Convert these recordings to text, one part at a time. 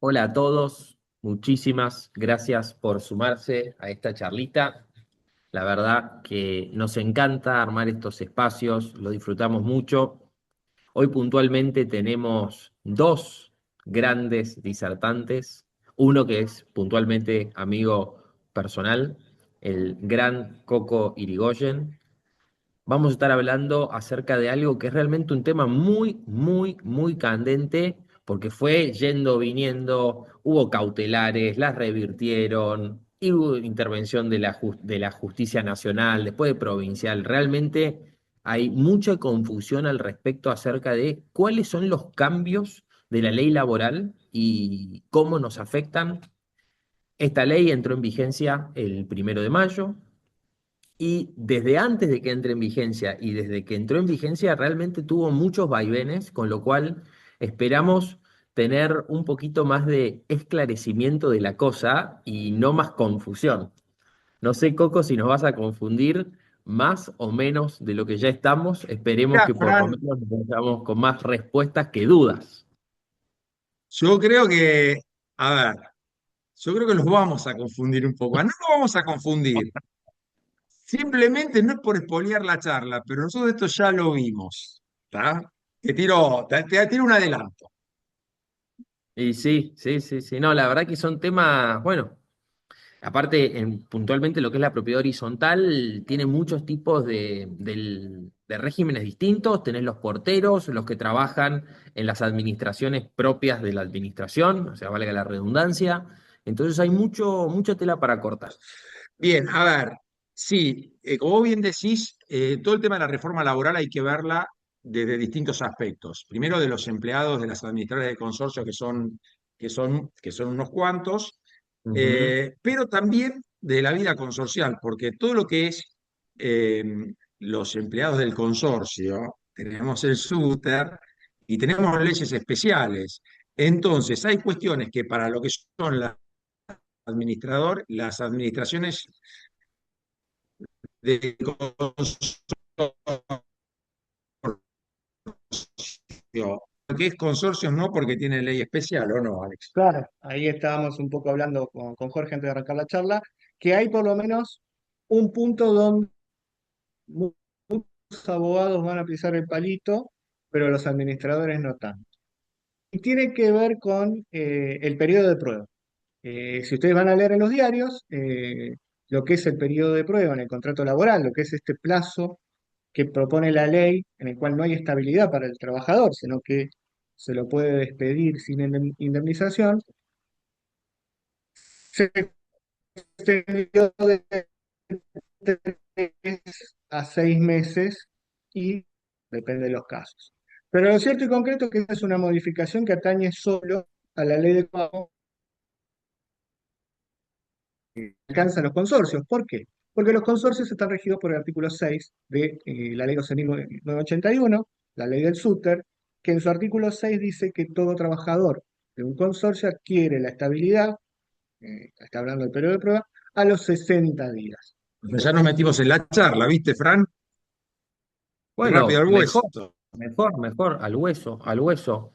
Hola a todos, muchísimas gracias por sumarse a esta charlita. La verdad que nos encanta armar estos espacios, lo disfrutamos mucho. Hoy puntualmente tenemos dos grandes disertantes, uno que es puntualmente amigo personal, el gran Coco Irigoyen. Vamos a estar hablando acerca de algo que es realmente un tema muy, muy, muy candente, porque fue yendo, viniendo, hubo cautelares, las revirtieron, y hubo intervención de de la Justicia Nacional, después de provincial. Realmente hay mucha confusión al respecto acerca de cuáles son los cambios de la ley laboral y cómo nos afectan. Esta ley entró en vigencia el 1 de mayo. Y desde antes de que entre en vigencia y desde que entró en vigencia realmente tuvo muchos vaivenes, con lo cual esperamos tener un poquito más de esclarecimiento de la cosa y no más confusión. No sé, Coco, si nos vas a confundir más o menos de lo que ya estamos. Esperemos Mira, que por lo Fran, menos nos vayamos con más respuestas que dudas. yo creo que, a ver, yo creo que los vamos a confundir un poco. No los vamos a confundir. Simplemente no es por espolear la charla, pero nosotros esto ya lo vimos. ¿Está? Te tiro un adelanto. Y sí, sí, sí, sí. No, la verdad que son temas, bueno. Aparte, puntualmente lo que es la propiedad horizontal tiene muchos tipos de regímenes distintos. Tenés los porteros, los que trabajan en las administraciones propias de la administración, o sea, valga la redundancia. Entonces hay mucha tela para cortar. Bien, a ver, sí, como bien decís, todo el tema de la reforma laboral hay que verla desde distintos aspectos. Primero, de los empleados de las administradoras de consorcio, que son unos cuantos, Ujú. pero también de la vida consorcial, porque todo lo que es eh, los empleados del consorcio, tenemos el SUTER y tenemos leyes especiales. Entonces, hay cuestiones que para lo que son las administraciones de consorcio, que es consorcio no porque tiene ley especial, ¿o no, Alex? Claro, ahí estábamos un poco hablando con Jorge antes de arrancar la charla, que hay por lo menos un punto donde muchos abogados van a pisar el palito, pero los administradores no tanto. Y tiene que ver con el periodo de prueba. Si ustedes van a leer en los diarios, lo que es el periodo de prueba en el contrato laboral, lo que es este plazo que propone la ley, en el cual no hay estabilidad para el trabajador, sino que se lo puede despedir sin indemnización, se extendió de 3 a 6 meses y depende de los casos. Pero lo cierto y concreto es que es una modificación que atañe solo a la ley de pago que alcanza a los consorcios. ¿Por qué? Porque los consorcios están regidos por el artículo 6 de la ley 12.981, la ley del SUTER, que en su artículo 6 dice que todo trabajador de un consorcio adquiere la estabilidad, está hablando del periodo de prueba, a los 60 días. Ya nos metimos en la charla, ¿viste, Fran? Rápido Bueno, al mejor, hueso. mejor, al hueso, al hueso.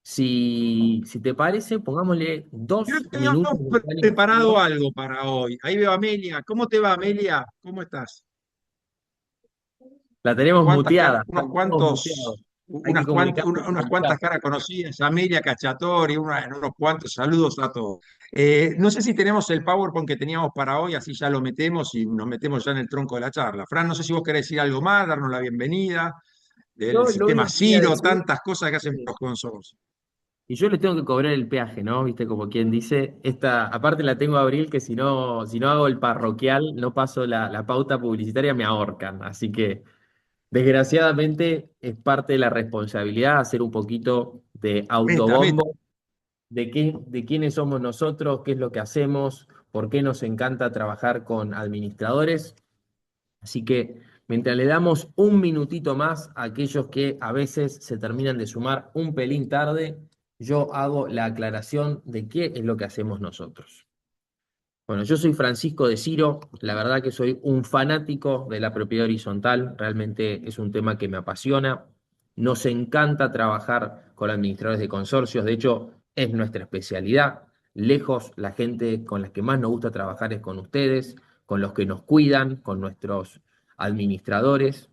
Si te parece, pongámosle Creo dos que teníamos minutos de preparado calificación. algo para hoy. Ahí veo a Amelia. ¿Cómo te va, Amelia? ¿Cómo estás? La tenemos ¿Cuántas muteada, unos estamos muteados. cuantos, Hay que comunicarnos unas por el cuantas chat. caras conocidas? Amelia Cachatori, unos cuantos saludos a todos. No sé si tenemos el PowerPoint que teníamos para hoy, así ya lo metemos y nos metemos ya en el tronco de la charla. Fran, no sé si vos querés decir algo más, darnos la bienvenida del Yo lo sistema único que quería Ciro, decir, tantas cosas que hacen eh, los consorcios. y yo le tengo que cobrar el peaje, ¿no? Viste, como quien dice, esta, aparte la tengo a Abril, que si no hago el parroquial, no paso la pauta publicitaria, me ahorcan. Así que, desgraciadamente, es parte de la responsabilidad hacer un poquito de Meta, meta. autobombo de quiénes somos nosotros, qué es lo que hacemos, por qué nos encanta trabajar con administradores. Así que mientras le damos un minutito más a aquellos que a veces se terminan de sumar un pelín tarde, yo hago la aclaración de qué es lo que hacemos nosotros. Bueno, yo soy Francisco de Ciro, la verdad que soy un fanático de la propiedad horizontal, realmente es un tema que me apasiona. Nos encanta trabajar con administradores de consorcios, de hecho, es nuestra especialidad. Lejos, la gente con la que más nos gusta trabajar es con ustedes, con los que nos cuidan, con nuestros administradores.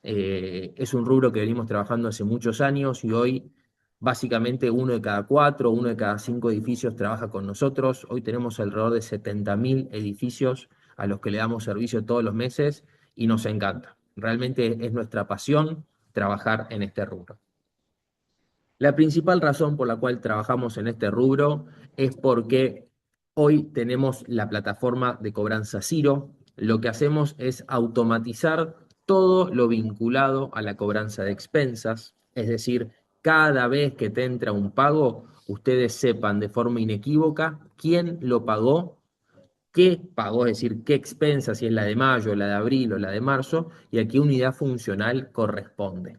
Es un rubro que venimos trabajando hace muchos años y hoy básicamente uno de cada cuatro, uno de cada cinco edificios trabaja con nosotros. Hoy tenemos alrededor de 70.000 edificios a los que le damos servicio todos los meses y nos encanta. Realmente es nuestra pasión trabajar en este rubro. La principal razón por la cual trabajamos en este rubro es porque hoy tenemos la plataforma de cobranza Ciro. Lo que hacemos es automatizar todo lo vinculado a la cobranza de expensas, es decir, cada vez que te entra un pago, ustedes sepan de forma inequívoca quién lo pagó, qué pagó, es decir, qué expensa, si es la de mayo, la de abril o la de marzo, y a qué unidad funcional corresponde.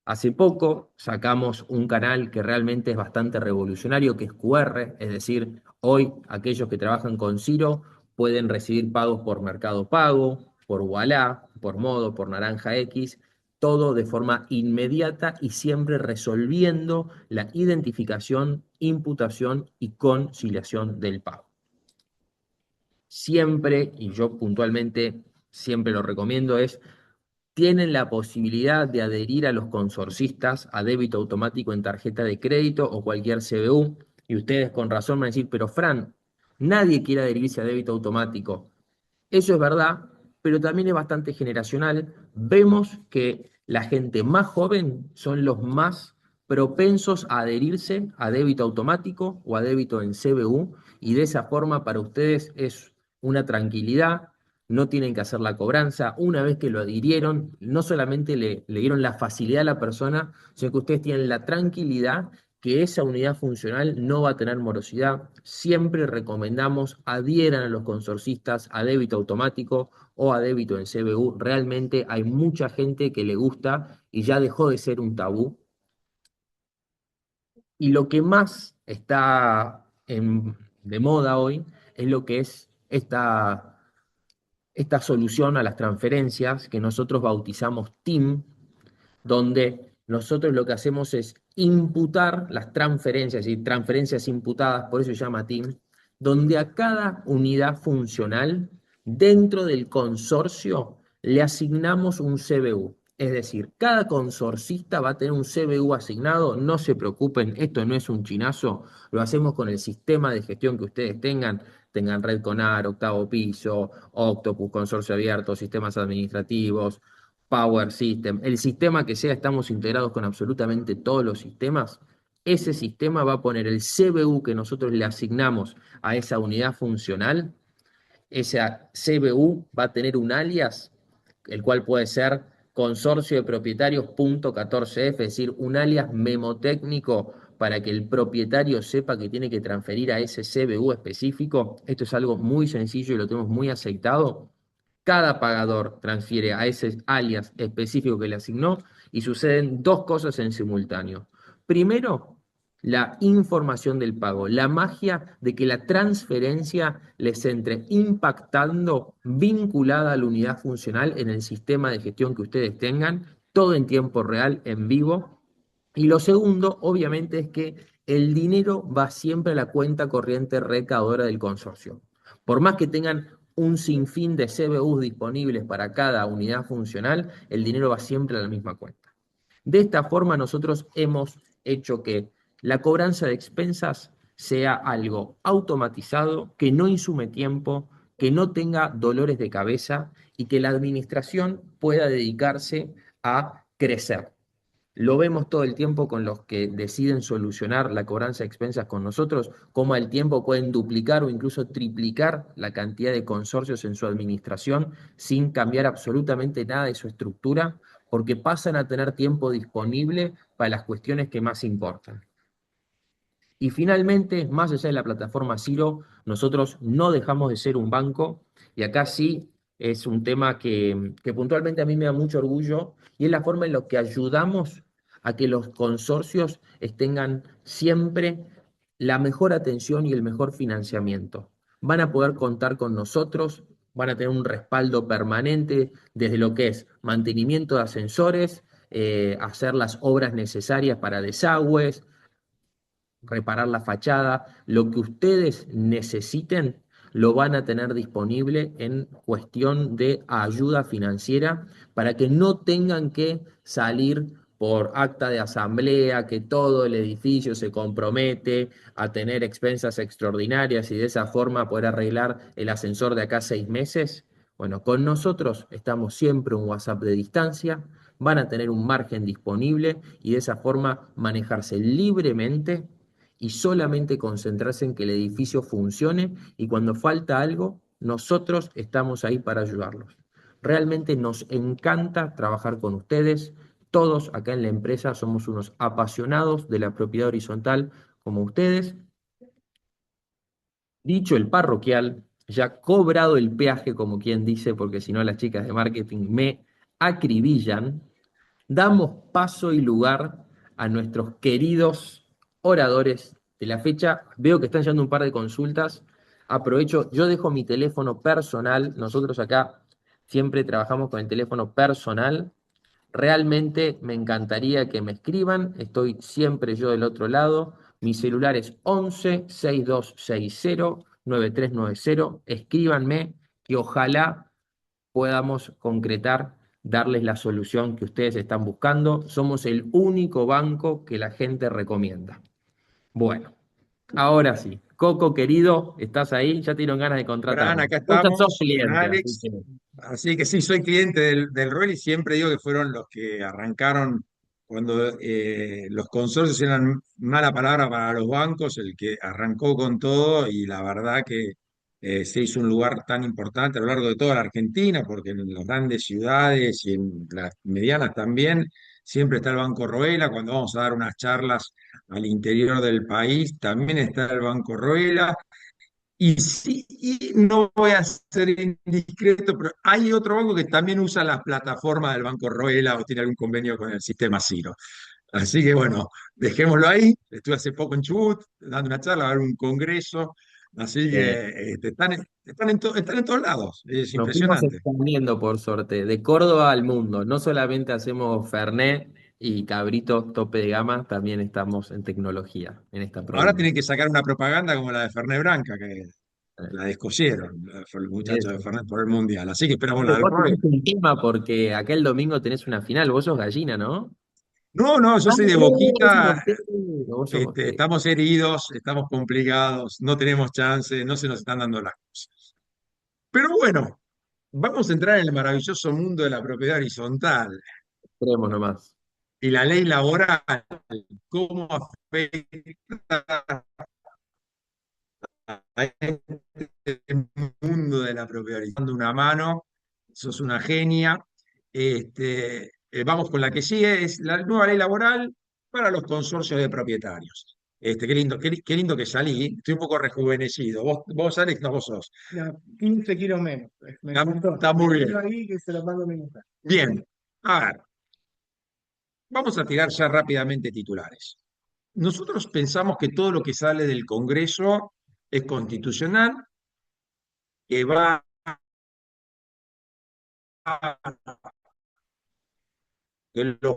Hace poco sacamos un canal que realmente es bastante revolucionario, que es QR, es decir, hoy aquellos que trabajan con Ciro pueden recibir pagos por Mercado Pago, por Ualá, por Modo, por Naranja X, todo de forma inmediata y siempre resolviendo la identificación, imputación y conciliación del pago. Siempre, y yo puntualmente siempre lo recomiendo, tienen la posibilidad de adherir a los consorcistas a débito automático en tarjeta de crédito o cualquier CBU. Y ustedes con razón van a decir, pero Fran, nadie quiere adherirse a débito automático. Eso es verdad, pero también es bastante generacional. Vemos que la gente más joven son los más propensos a adherirse a débito automático o a débito en CBU, y de esa forma para ustedes es una tranquilidad, no tienen que hacer la cobranza. Una vez que lo adhirieron, no solamente le dieron la facilidad a la persona, sino que ustedes tienen la tranquilidad que esa unidad funcional no va a tener morosidad. Siempre recomendamos adhieran a los consorcistas a débito automático o a débito en CBU. Realmente hay mucha gente que le gusta y ya dejó de ser un tabú. Y lo que más está de moda hoy es lo que es esta solución a las transferencias que nosotros bautizamos TIM, donde nosotros lo que hacemos es imputar las transferencias, y transferencias imputadas, por eso se llama TIM, donde a cada unidad funcional dentro del consorcio le asignamos un CBU. Es decir, cada consorcista va a tener un CBU asignado, no se preocupen, esto no es un chinazo, lo hacemos con el sistema de gestión que ustedes tengan Red Conar, Octavo Piso, Octopus, Consorcio Abierto, sistemas administrativos, Power System, el sistema que sea, estamos integrados con absolutamente todos los sistemas. Ese sistema va a poner el CBU que nosotros le asignamos a esa unidad funcional. Esa CBU va a tener un alias, el cual puede ser consorcio de propietarios.14f, es decir, un alias memotécnico para que el propietario sepa que tiene que transferir a ese CBU específico. Esto es algo muy sencillo y lo tenemos muy aceitado. Cada pagador transfiere a ese alias específico que le asignó y suceden dos cosas en simultáneo. Primero, la información del pago, la magia de que la transferencia les entre impactando, vinculada a la unidad funcional en el sistema de gestión que ustedes tengan, todo en tiempo real, en vivo. Y lo segundo, obviamente, es que el dinero va siempre a la cuenta corriente recaudadora del consorcio. Por más que tengan un sinfín de CBUs disponibles para cada unidad funcional, el dinero va siempre a la misma cuenta. De esta forma nosotros hemos hecho que la cobranza de expensas sea algo automatizado, que no insume tiempo, que no tenga dolores de cabeza y que la administración pueda dedicarse a crecer. Lo vemos todo el tiempo con los que deciden solucionar la cobranza de expensas con nosotros, cómo al tiempo pueden duplicar o incluso triplicar la cantidad de consorcios en su administración sin cambiar absolutamente nada de su estructura, porque pasan a tener tiempo disponible para las cuestiones que más importan. Y finalmente, más allá de la plataforma Ciro, nosotros no dejamos de ser un banco, y acá sí es un tema que puntualmente a mí me da mucho orgullo, y es la forma en la que ayudamos a que los consorcios tengan siempre la mejor atención y el mejor financiamiento. Van a poder contar con nosotros, van a tener un respaldo permanente desde lo que es mantenimiento de ascensores, hacer las obras necesarias para desagües, reparar la fachada, lo que ustedes necesiten, lo van a tener disponible en cuestión de ayuda financiera para que no tengan que salir por acta de asamblea, que todo el edificio se compromete a tener expensas extraordinarias y de esa forma poder arreglar el ascensor de acá a 6 meses. Bueno, con nosotros estamos siempre un WhatsApp de distancia, van a tener un margen disponible y de esa forma manejarse libremente y solamente concentrarse en que el edificio funcione y cuando falta algo, nosotros estamos ahí para ayudarlos. Realmente nos encanta trabajar con ustedes. Todos acá en la empresa somos unos apasionados de la propiedad horizontal como ustedes. Dicho el parroquial, ya cobrado el peaje, como quien dice, porque si no las chicas de marketing me acribillan, damos paso y lugar a nuestros queridos oradores de la fecha. Veo que están llegando un par de consultas. Aprovecho, yo dejo mi teléfono personal. Nosotros acá siempre trabajamos con el teléfono personal. Realmente me encantaría que me escriban. Estoy siempre yo del otro lado. Mi celular es 11 6260 9390. Escríbanme que ojalá podamos concretar, darles la solución que ustedes están buscando. Somos el único banco que la gente recomienda. Bueno, ahora sí. Coco, querido, ¿estás ahí? Ya te dieron ganas de Fran, contratarnos. acá Vos ya sos estamos con cliente, así Alex. que Así que sí, soy cliente del Roel y siempre digo que fueron los que arrancaron cuando los consorcios eran mala palabra para los bancos, el que arrancó con todo y la verdad que se hizo un lugar tan importante a lo largo de toda la Argentina, porque en las grandes ciudades y en las medianas también, siempre está el Banco Roela. Cuando vamos a dar unas charlas al interior del país, también está el Banco Roela. Y sí, y no voy a ser indiscreto, pero hay otro banco que también usa las plataformas del Banco Roela o tiene algún convenio con el sistema Ciro. Así que bueno, dejémoslo ahí. Estuve hace poco en Chubut dando una charla, va a haber un congreso. Así eh, que están en todos lados. Es nos fuimos impresionante. expandiendo por suerte, de Córdoba al mundo. No solamente hacemos Fernet y Cabrito tope de gama, también estamos en tecnología en esta Ahora provincia. tienen que sacar una propaganda como la de Fernet Branca, que la descosieron los muchachos de Eso. Fernet por el Mundial. Así que esperamos la Vos del tenés Roel. un tema porque acá el domingo tenés una final. Vos sos gallina, ¿no? No, no, yo Ah, soy de no, vos sos Boquita. bostero. Vos sos bostero. Estamos heridos, estamos complicados, no tenemos chance, no se nos están dando las cosas. Pero bueno, vamos a entrar en el maravilloso mundo de la propiedad horizontal Esperemos nomás. y la ley laboral, cómo afecta a este mundo de la propiedad horizontal. Dando una mano, sos una genia. Vamos con la que sigue, es la nueva ley laboral para los consorcios de propietarios. Qué lindo que salí, estoy un poco rejuvenecido. Vos Alex, no vos sos. Ya, 15 kilos menos. Me Está, encantó. está muy Déjalo bien. ahí que se lo mando a mi mujer. Bien, a ver, vamos a tirar ya rápidamente titulares. Nosotros pensamos que todo lo que sale del Congreso es constitucional, que va a que los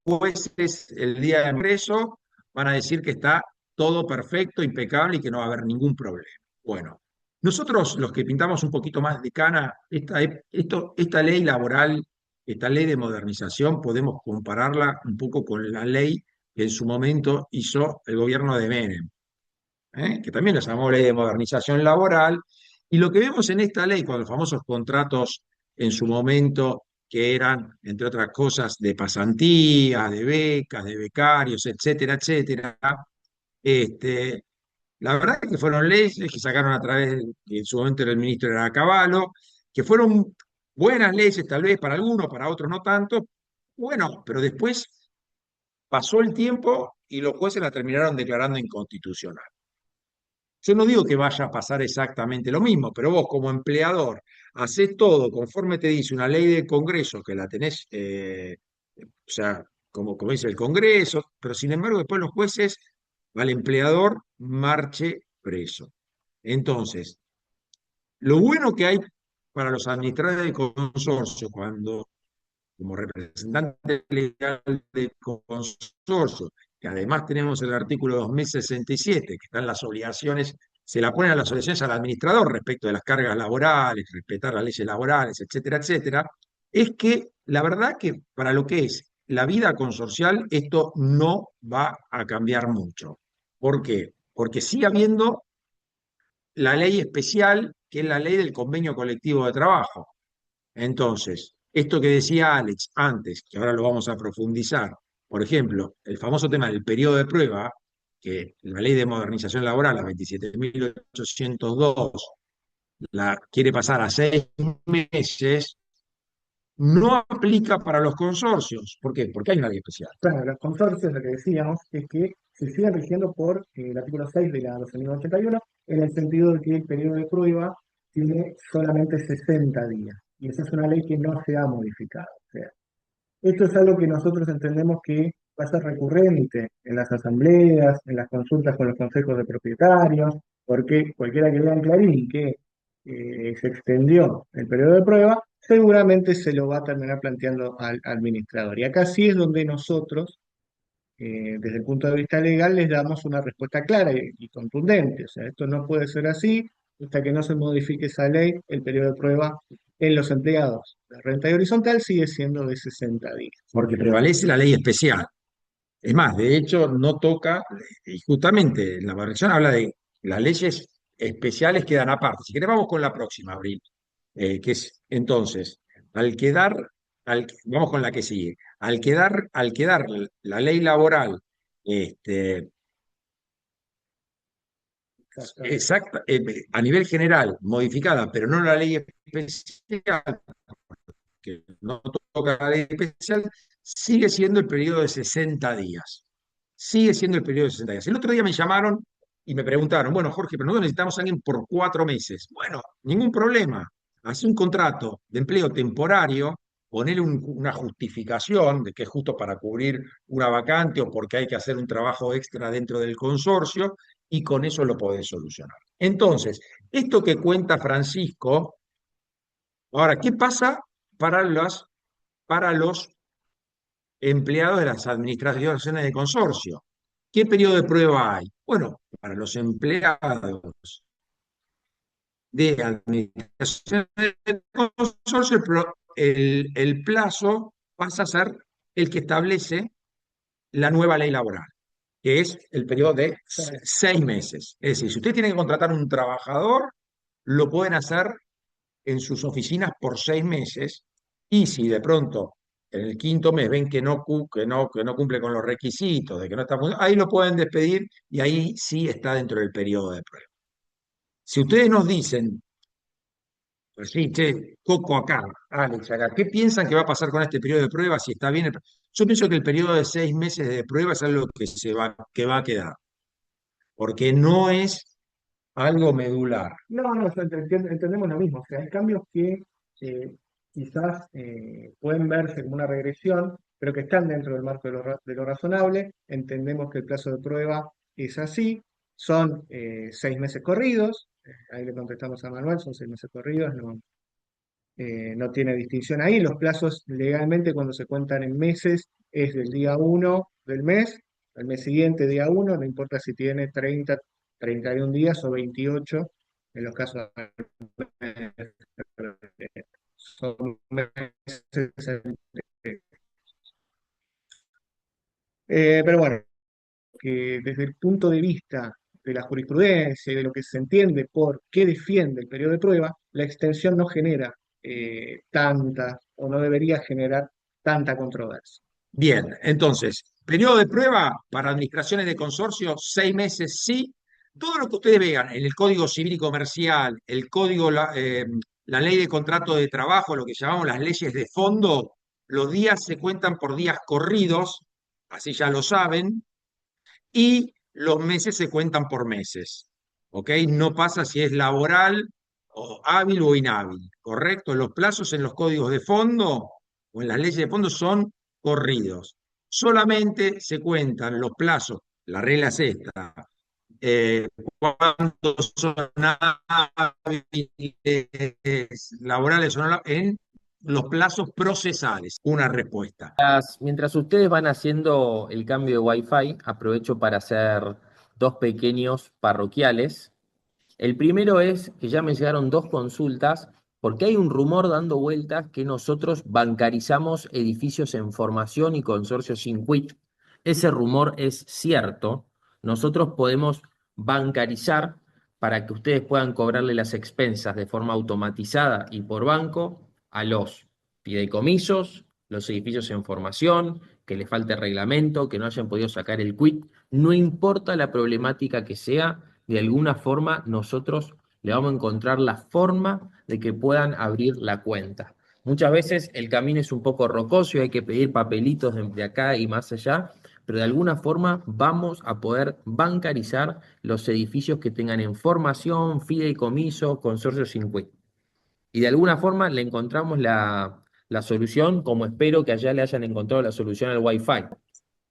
jueces el día del Congreso van a decir que está todo perfecto, impecable y que no va a haber ningún problema. Bueno, nosotros los que pintamos un poquito más de cana, esta ley laboral, esta ley de modernización, podemos compararla un poco con la ley que en su momento hizo el gobierno de Menem, que también la llamó ley de modernización laboral. Y lo que vemos en esta ley, con los famosos contratos en su momento, que eran, entre otras cosas, de pasantías, de becas, de becarios, etcétera, etcétera, este, la verdad es que fueron leyes que sacaron a través, que en su momento era el ministro era Cavallo, que fueron buenas leyes tal vez para algunos, para otros no tanto, bueno, pero después pasó el tiempo y los jueces la terminaron declarando inconstitucional. Yo no digo que vaya a pasar exactamente lo mismo, pero vos como empleador haces todo conforme te dice una ley del Congreso que la tenés, o sea, como dice el Congreso, pero sin embargo después los jueces al empleador marche preso. Entonces, lo bueno que hay para los administradores de consorcio cuando como representante legal de consorcio que además tenemos el artículo 2067, que están las obligaciones, se la ponen a las obligaciones al administrador respecto de las cargas laborales, respetar las leyes laborales, etcétera, etcétera, es que la verdad que para lo que es la vida consorcial, esto no va a cambiar mucho. ¿Por qué? Porque sigue habiendo la ley especial, que es la ley del convenio colectivo de trabajo. Entonces, esto que decía Alex antes, que ahora lo vamos a profundizar, por ejemplo, el famoso tema del periodo de prueba, que la ley de modernización laboral, la 27.802, la quiere pasar a 6 meses, no aplica para los consorcios. ¿Por qué? Porque hay una ley especial. Bueno, los consorcios, lo que decíamos es que se siguen rigiendo por el artículo 6 de la 12.081, en el sentido de que el periodo de prueba tiene solamente 60 días. Y esa es una ley que no se ha modificado. O sea, esto es algo que nosotros entendemos que va a ser recurrente en las asambleas, en las consultas con los consejos de propietarios, porque cualquiera que lea en Clarín que se extendió el periodo de prueba, seguramente se lo va a terminar planteando al administrador. Y acá sí es donde nosotros, desde el punto de vista legal, les damos una respuesta clara y contundente. O sea, esto no puede ser así, hasta que no se modifique esa ley, el periodo de prueba en los empleados de renta y horizontal sigue siendo de 60 días. Porque prevalece la ley especial. Es más, de hecho, no toca, y justamente la corrección habla de las leyes especiales quedan aparte. Si querés, vamos con la próxima, Abril, que es entonces, al quedar, vamos con la que sigue, al quedar la ley laboral este, exacta, a nivel general modificada, pero no la ley especial, que no toca la ley especial, sigue siendo el periodo de 60 días. Sigue siendo el periodo de 60 días. El otro día me llamaron y me preguntaron, bueno, Jorge, pero nosotros necesitamos a alguien por 4 meses. Bueno, ningún problema. Hace un contrato de empleo temporario, ponerle una justificación de que es justo para cubrir una vacante o porque hay que hacer un trabajo extra dentro del consorcio y con eso lo podés solucionar. Entonces, esto que cuenta Francisco, ahora, ¿qué pasa para los empleados de las administraciones de consorcio? ¿Qué periodo de prueba hay? Bueno, para los empleados de administración de consorcio, el plazo pasa a ser el que establece la nueva ley laboral, que es el periodo de 6 meses. Es decir, si usted tiene que contratar un trabajador, lo pueden hacer en sus oficinas por 6 meses, y si de pronto en el quinto mes ven que no cumple con los requisitos, de que no está funcionando, ahí lo pueden despedir y ahí sí está dentro del periodo de prueba. Si ustedes nos dicen, pues sí, che, Coco acá, Alex acá, ¿qué piensan que va a pasar con este periodo de prueba? Si está bien. Yo pienso que el periodo de 6 meses de prueba es algo que va a quedar, porque no es algo medular. No, no, entendemos lo mismo. O sea, hay cambios que eh, quizás pueden verse como una regresión, pero que están dentro del marco de lo razonable. Entendemos que el plazo de prueba es así. Son 6 meses corridos. Ahí le contestamos a Manuel, son 6 meses corridos. No, no tiene distinción ahí. Los plazos legalmente cuando se cuentan en meses es del día 1 del mes, al mes siguiente, día 1, no importa si tiene 30, 31 días o 28, en los casos son meses. Pero bueno, que desde el punto de vista de la jurisprudencia y de lo que se entiende por qué defiende el periodo de prueba, la extensión no genera tanta o no debería generar tanta controversia. Bien, entonces, periodo de prueba para administraciones de consorcio, 6 meses, sí. Todo lo que ustedes vean en el Código Civil y Comercial, la ley de contrato de trabajo, lo que llamamos las leyes de fondo, los días se cuentan por días corridos, así ya lo saben, y los meses se cuentan por meses. ¿Ok? No pasa si es laboral o hábil o inhábil, ¿correcto? Los plazos en los códigos de fondo o en las leyes de fondo son corridos. Solamente se cuentan los plazos, la regla es esta, cuando son hábiles, laborales o no, en los plazos procesales. Una respuesta. Mientras ustedes van haciendo el cambio de Wi-Fi, aprovecho para hacer dos pequeños parroquiales. El primero es que ya me llegaron dos consultas porque hay un rumor dando vueltas que nosotros bancarizamos edificios en formación y consorcios sin quit. Ese rumor es cierto. Nosotros podemos bancarizar para que ustedes puedan cobrarle las expensas de forma automatizada y por banco a los fideicomisos, los edificios en formación, que les falte reglamento, que no hayan podido sacar el quit. No importa la problemática que sea, de alguna forma nosotros le vamos a encontrar la forma de que puedan abrir la cuenta. Muchas veces el camino es un poco rocoso y hay que pedir papelitos de acá y más allá, pero de alguna forma vamos a poder bancarizar los edificios que tengan en formación, fideicomiso, consorcio sin quit. Y de alguna forma le encontramos la solución, como espero que allá le hayan encontrado la solución al Wi-Fi.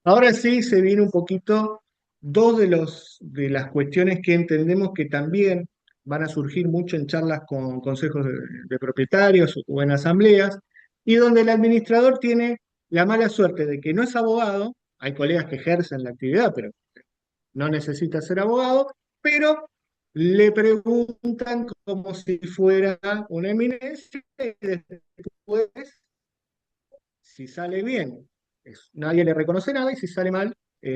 Ahora sí se viene un poquito dos de las cuestiones que entendemos que también van a surgir mucho en charlas con consejos de propietarios o en asambleas, y donde el administrador tiene la mala suerte de que no es abogado. Hay colegas que ejercen la actividad, pero no necesita ser abogado, pero le preguntan como si fuera una eminencia y después, si sale bien, nadie le reconoce nada, y si sale mal,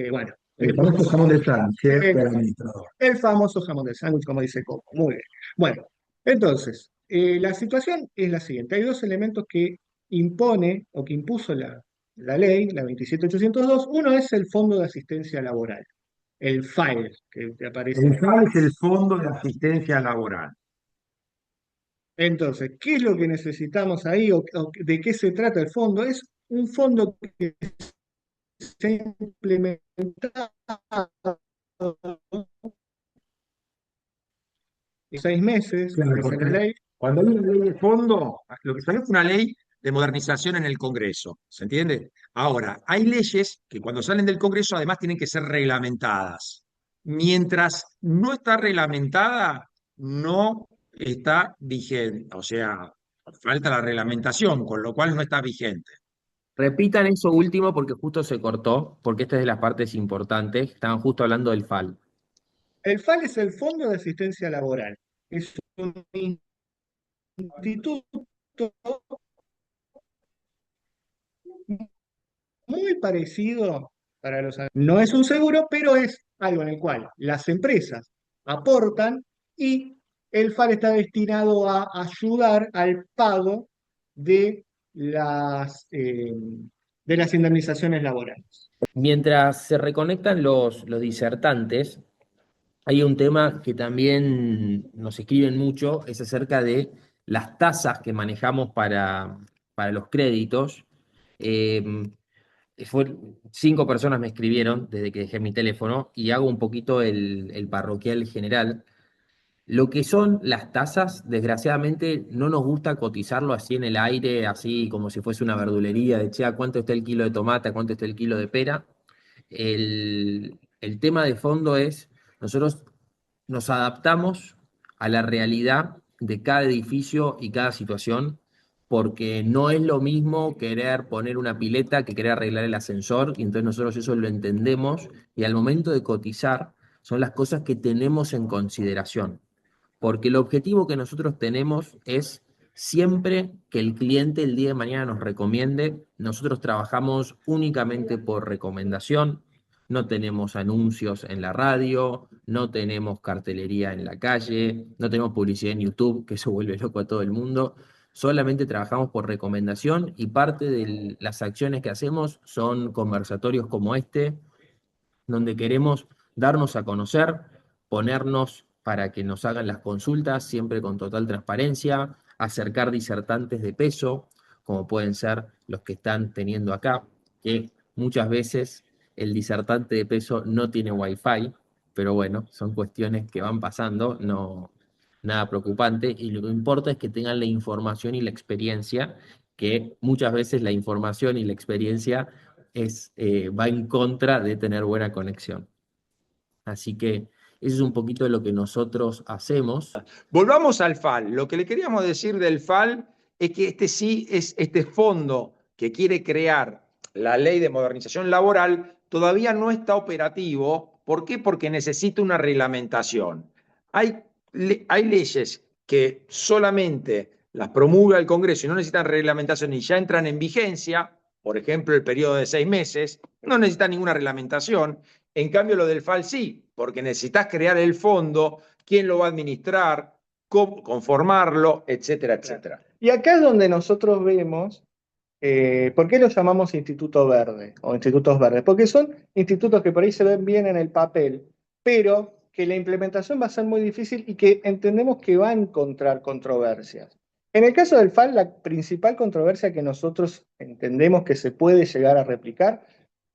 bueno, El famoso jamón de sándwich el, del administrador. el famoso jamón de sándwich, como dice Coco. Muy bien. Bueno, entonces, la situación es la siguiente. Hay dos elementos que impone o que impuso la ley, la 27802. Uno es el Fondo de Asistencia Laboral, el FAIL, que te aparece El ahí. FAL es el Fondo de Asistencia Laboral. Entonces, ¿qué es lo que necesitamos ahí o de qué se trata el fondo? Es un fondo que se ha implementado en 6 meses, Claro, dice porque la ley. cuando hay una ley de fondo, lo que salió fue una ley de modernización en el Congreso, ¿se entiende? Ahora, hay leyes que cuando salen del Congreso además tienen que ser reglamentadas. Mientras no está reglamentada, no está vigente, o sea, falta la reglamentación, con lo cual no está vigente. Repitan eso último porque justo se cortó, porque esta es de las partes importantes. Estaban justo hablando del FAL. El FAL es el Fondo de Asistencia Laboral. Es un instituto muy parecido para los... No es un seguro, pero es algo en el cual las empresas aportan, y el FAR está destinado a ayudar al pago de las indemnizaciones laborales. Mientras se reconectan los disertantes, hay un tema que también nos escriben mucho, es acerca de las tasas que manejamos para los créditos. Eh, Cinco personas me escribieron desde que dejé mi teléfono y hago un poquito el parroquial general. Lo que son las tasas, desgraciadamente, no nos gusta cotizarlo así en el aire, así como si fuese una verdulería, de che, ¿a cuánto está el kilo de tomate? ¿A cuánto está el kilo de pera? El tema de fondo es, nosotros nos adaptamos a la realidad de cada edificio y cada situación, porque no es lo mismo querer poner una pileta que querer arreglar el ascensor, y entonces nosotros eso lo entendemos, y al momento de cotizar son las cosas que tenemos en consideración, porque el objetivo que nosotros tenemos es siempre que el cliente el día de mañana nos recomiende. Nosotros trabajamos únicamente por recomendación, no tenemos anuncios en la radio, no tenemos cartelería en la calle, no tenemos publicidad en YouTube, que eso vuelve loco a todo el mundo. Solamente trabajamos por recomendación, y parte de las acciones que hacemos son conversatorios como este, donde queremos darnos a conocer, ponernos para que nos hagan las consultas, siempre con total transparencia, acercar disertantes de peso, como pueden ser los que están teniendo acá, que muchas veces el disertante de peso no tiene wifi, pero bueno, son cuestiones que van pasando, no nada preocupante, y lo que importa es que tengan la información y la experiencia, que muchas veces la información y la experiencia va en contra de tener buena conexión. Así que eso es un poquito de lo que nosotros hacemos. Volvamos al FAL. Lo que le queríamos decir del FAL es que este fondo que quiere crear la ley de modernización laboral todavía no está operativo. ¿Por qué? Porque necesita una reglamentación. Hay leyes que solamente las promulga el Congreso y no necesitan reglamentación y ya entran en vigencia, por ejemplo, el periodo de 6 meses, no necesita ninguna reglamentación. En cambio, lo del FAL sí, porque necesitas crear el fondo, quién lo va a administrar, cómo conformarlo, etcétera, etcétera. Y acá es donde nosotros vemos, ¿por qué los llamamos Instituto Verde o Institutos Verdes? Porque son institutos que por ahí se ven bien en el papel, pero que la implementación va a ser muy difícil y que entendemos que va a encontrar controversias. En el caso del FAL, la principal controversia que nosotros entendemos que se puede llegar a replicar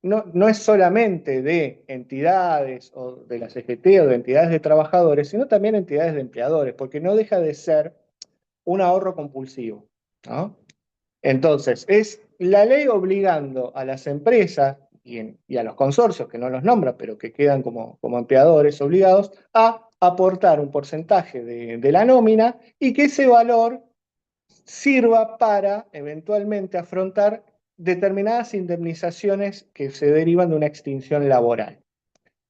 no es solamente de entidades o de la CGT o de entidades de trabajadores, sino también entidades de empleadores, porque no deja de ser un ahorro compulsivo, ¿no? Entonces, es la ley obligando a las empresas y a los consorcios, que no los nombra, pero que quedan como empleadores obligados, a aportar un porcentaje de la nómina y que ese valor sirva para eventualmente afrontar determinadas indemnizaciones que se derivan de una extinción laboral.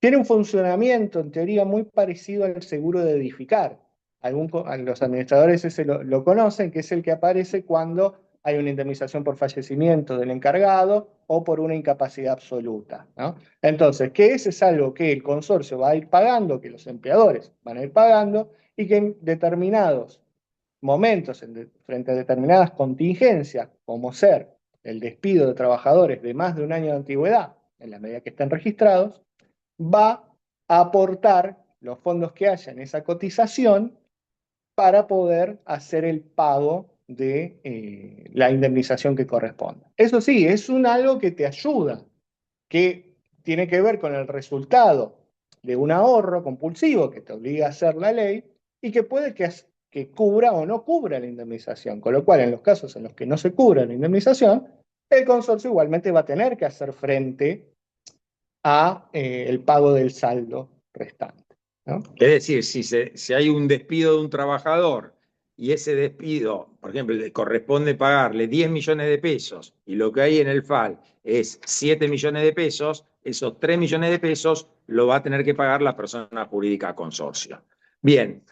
Tiene un funcionamiento, en teoría, muy parecido al seguro de edificar. Los administradores ese lo conocen, que es el que aparece cuando hay una indemnización por fallecimiento del encargado o por una incapacidad absoluta, ¿no? Entonces, que ese es algo que el consorcio va a ir pagando, que los empleadores van a ir pagando, y que en determinados momentos, frente a determinadas contingencias, como ser el despido de trabajadores de más de un año de antigüedad, en la medida que estén registrados, va a aportar los fondos que haya en esa cotización para poder hacer el pago de la indemnización que corresponda. Eso sí, es algo que te ayuda, que tiene que ver con el resultado de un ahorro compulsivo que te obliga a hacer la ley y que puede que cubra o no cubra la indemnización. Con lo cual, en los casos en los que no se cubra la indemnización, el consorcio igualmente va a tener que hacer frente a el pago del saldo restante, ¿no? Es decir, si hay un despido de un trabajador y ese despido, por ejemplo, le corresponde pagarle 10 millones de pesos y lo que hay en el FAL es 7 millones de pesos, esos 3 millones de pesos lo va a tener que pagar la persona jurídica consorcio. Bien,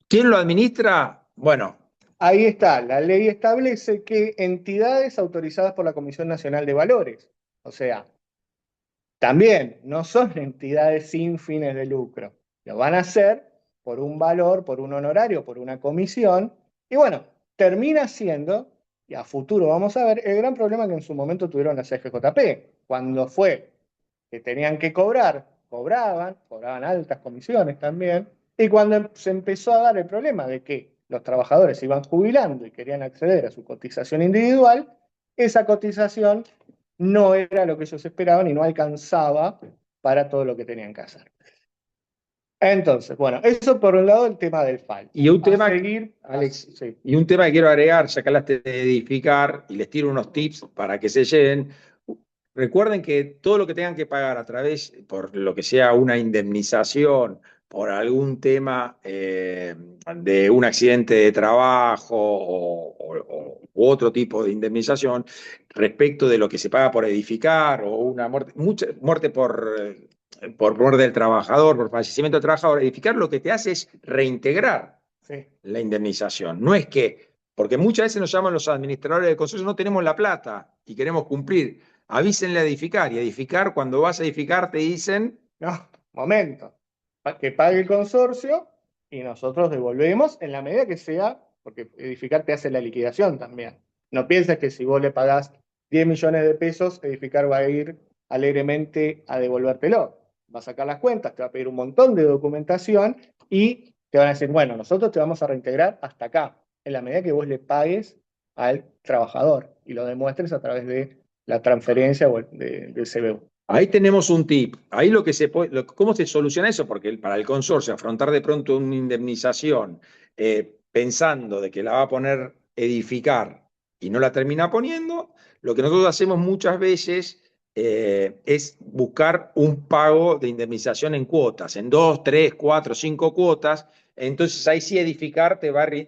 ¿quién lo administra? Bueno, ahí está, la ley establece que entidades autorizadas por la Comisión Nacional de Valores, o sea, también no son entidades sin fines de lucro, lo van a hacer por un valor, por un honorario, por una comisión, y bueno, termina siendo, y a futuro vamos a ver, el gran problema que en su momento tuvieron las FJP, cuando fue que tenían que cobrar, cobraban altas comisiones también, y cuando se empezó a dar el problema de que los trabajadores se iban jubilando y querían acceder a su cotización individual, esa cotización no era lo que ellos esperaban y no alcanzaba para todo lo que tenían que hacer. Entonces, bueno, eso por un lado el tema del FAL. y un tema, Alex, sí. y un tema que quiero agregar, ya que hablaste de edificar y les tiro unos tips para que se lleven. Recuerden que todo lo que tengan que pagar a través, por lo que sea una indemnización, por algún tema de un accidente de trabajo u otro tipo de indemnización, respecto de lo que se paga por edificar o una muerte por muerte del trabajador, por fallecimiento del trabajador, edificar lo que te hace es reintegrar Sí. la indemnización. No es que, porque muchas veces nos llaman los administradores del consorcio, no tenemos la plata y queremos cumplir. Avísenle a edificar, y edificar, cuando vas a edificar, te dicen. No, momento. Que pague el consorcio y nosotros devolvemos en la medida que sea, porque edificar te hace la liquidación también. No pienses que si vos le pagás 10 millones de pesos, edificar va a ir alegremente a devolvértelo. Va a sacar las cuentas, te va a pedir un montón de documentación y te van a decir, bueno, nosotros te vamos a reintegrar hasta acá, en la medida que vos le pagues al trabajador y lo demuestres a través de la transferencia o del CBU. Ahí tenemos un tip. Ahí lo que se puede, ¿cómo se soluciona eso? Porque para el consorcio, afrontar de pronto una indemnización pensando de que la va a poner edificar y no la termina poniendo, lo que nosotros hacemos muchas veces es buscar un pago de indemnización en cuotas, en 2, 3, 4, 5 cuotas. Entonces ahí sí edificar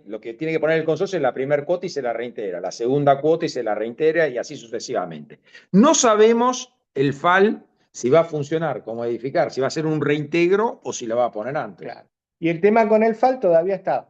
lo que tiene que poner el consorcio es la primera cuota y se la reintegra, la segunda cuota y se la reintegra y así sucesivamente. No sabemos el FAL si va a funcionar como edificar, si va a ser un reintegro o si lo va a poner antes. Claro. Y el tema con el FAL todavía está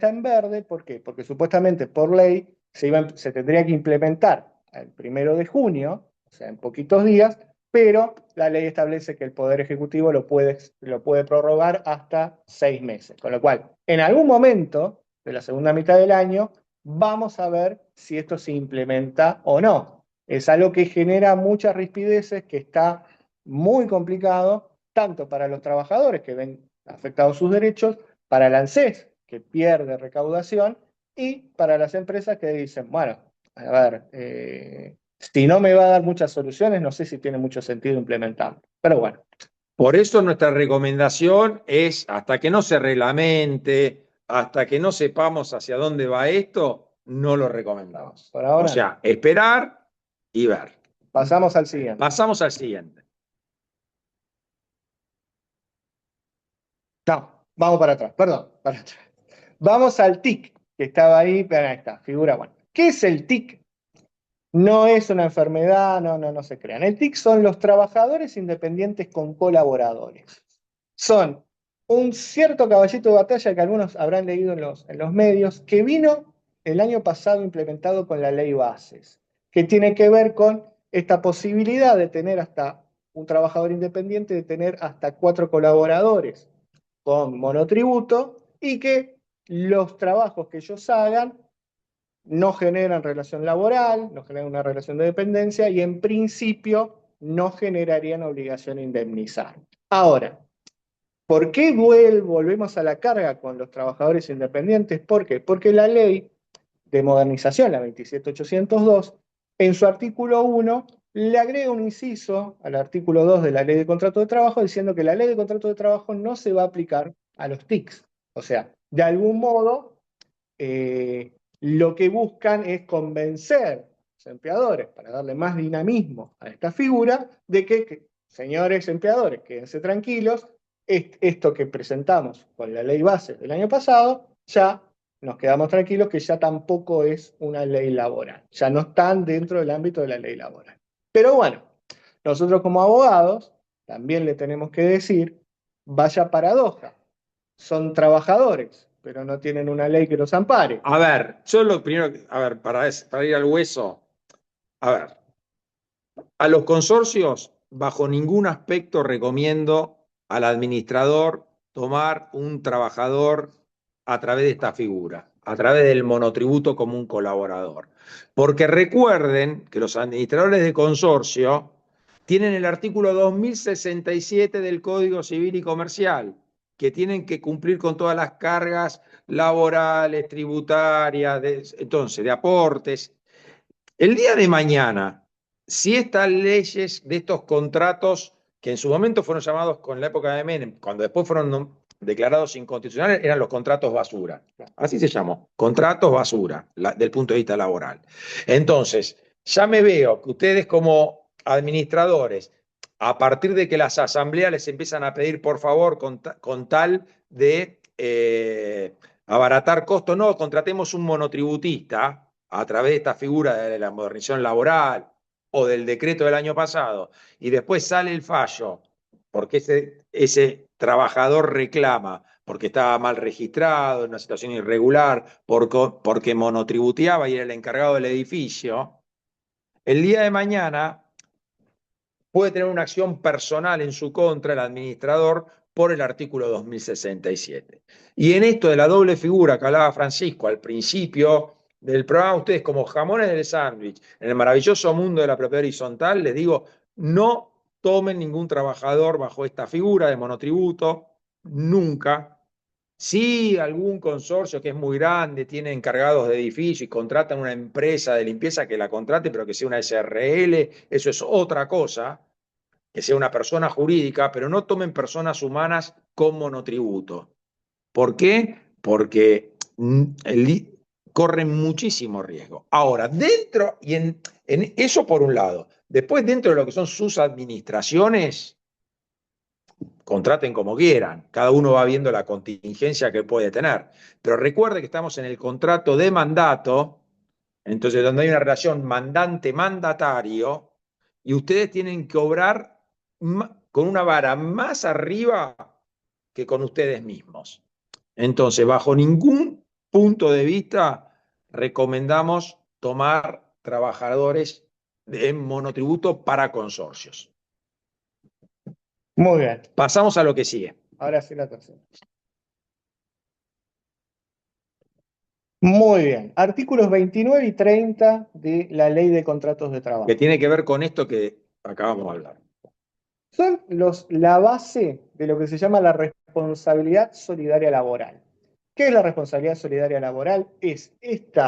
en verde. ¿Por qué? Porque supuestamente por ley se tendría que implementar el 1 de junio, o sea, en poquitos días, pero la ley establece que el Poder Ejecutivo lo puede prorrogar hasta 6 meses. Con lo cual, en algún momento de la segunda mitad del año, vamos a ver si esto se implementa o no. Es algo que genera muchas rispideces, que está muy complicado, tanto para los trabajadores que ven afectados sus derechos, para el ANSES, que pierde recaudación, y para las empresas que dicen, bueno, a ver, si no me va a dar muchas soluciones, no sé si tiene mucho sentido implementarlo. Pero bueno. Por eso nuestra recomendación es, hasta que no se reglamente, hasta que no sepamos hacia dónde va esto, no lo recomendamos. Por ahora, o sea, esperar y ver. pasamos al siguiente. Pasamos al siguiente. No, vamos para atrás, perdón, para atrás. Vamos al TIC, que estaba ahí, pero ahí está, figura bueno. ¿Qué es el TIC? No es una enfermedad, no se crean. El TIC son los trabajadores independientes con colaboradores. Son un cierto caballito de batalla que algunos habrán leído en los medios, que vino el año pasado implementado con la ley Bases, que tiene que ver con esta posibilidad de tener hasta un trabajador independiente, de tener hasta 4 colaboradores con monotributo, y que los trabajos que ellos hagan no generan relación laboral, no generan una relación de dependencia y en principio no generarían obligación de indemnizar. Ahora, ¿por qué volvemos a la carga con los trabajadores independientes? ¿Por qué? Porque la ley de modernización, la 27802, en su artículo 1 le agrega un inciso al artículo 2 de la ley de contrato de trabajo, diciendo que la ley de contrato de trabajo no se va a aplicar a los TICs. O sea, de algún modo, lo que buscan es convencer a los empleadores, para darle más dinamismo a esta figura, de que señores empleadores, quédense tranquilos, esto que presentamos con la ley base del año pasado, ya nos quedamos tranquilos que ya tampoco es una ley laboral, ya no están dentro del ámbito de la ley laboral. Pero bueno, nosotros como abogados también le tenemos que decir, vaya paradoja, son trabajadores, pero no tienen una ley que los ampare. A ver, yo lo primero, a ver, para ir al hueso, a ver, a los consorcios, bajo ningún aspecto recomiendo al administrador tomar un trabajador a través de esta figura, a través del monotributo como un colaborador. Porque recuerden que los administradores de consorcio tienen el artículo 2067 del Código Civil y Comercial, que tienen que cumplir con todas las cargas laborales, tributarias, entonces, de aportes. El día de mañana, si estas leyes de estos contratos, que en su momento fueron llamados con la época de Menem, cuando después fueron declarados inconstitucionales, eran los contratos basura. Así se llamó, contratos basura, del punto de vista laboral. Entonces, ya me veo que ustedes como administradores, a partir de que las asambleas les empiezan a pedir, por favor, con tal de abaratar costos, no, contratemos un monotributista a través de esta figura de la modernización laboral o del decreto del año pasado, y después sale el fallo, porque ese trabajador reclama, porque estaba mal registrado, en una situación irregular, porque monotributeaba y era el encargado del edificio, el día de mañana puede tener una acción personal en su contra el administrador por el artículo 2067. Y en esto de la doble figura que hablaba Francisco al principio del programa, ustedes como jamones del sándwich, en el maravilloso mundo de la propiedad horizontal, les digo, no tomen ningún trabajador bajo esta figura de monotributo, nunca. Si algún consorcio que es muy grande tiene encargados de edificio y contratan una empresa de limpieza, que la contrate, pero que sea una SRL, eso es otra cosa, que sea una persona jurídica, pero no tomen personas humanas con monotributo. ¿Por qué? Porque corren muchísimo riesgo. Ahora, dentro, y en eso por un lado, después dentro de lo que son sus administraciones, contraten como quieran, cada uno va viendo la contingencia que puede tener, pero recuerde que estamos en el contrato de mandato, entonces donde hay una relación mandante-mandatario, y ustedes tienen que obrar con una vara más arriba que con ustedes mismos. Entonces, bajo ningún punto de vista, recomendamos tomar trabajadores en monotributo para consorcios. Muy bien, Pasamos a lo que sigue. ahora sí la tercera. Muy bien, artículos 29 y 30 de la Ley de Contratos de Trabajo. Que tiene que ver con esto que acabamos de hablar. Son la base de lo que se llama la responsabilidad solidaria laboral. ¿Qué es la responsabilidad solidaria laboral? Es este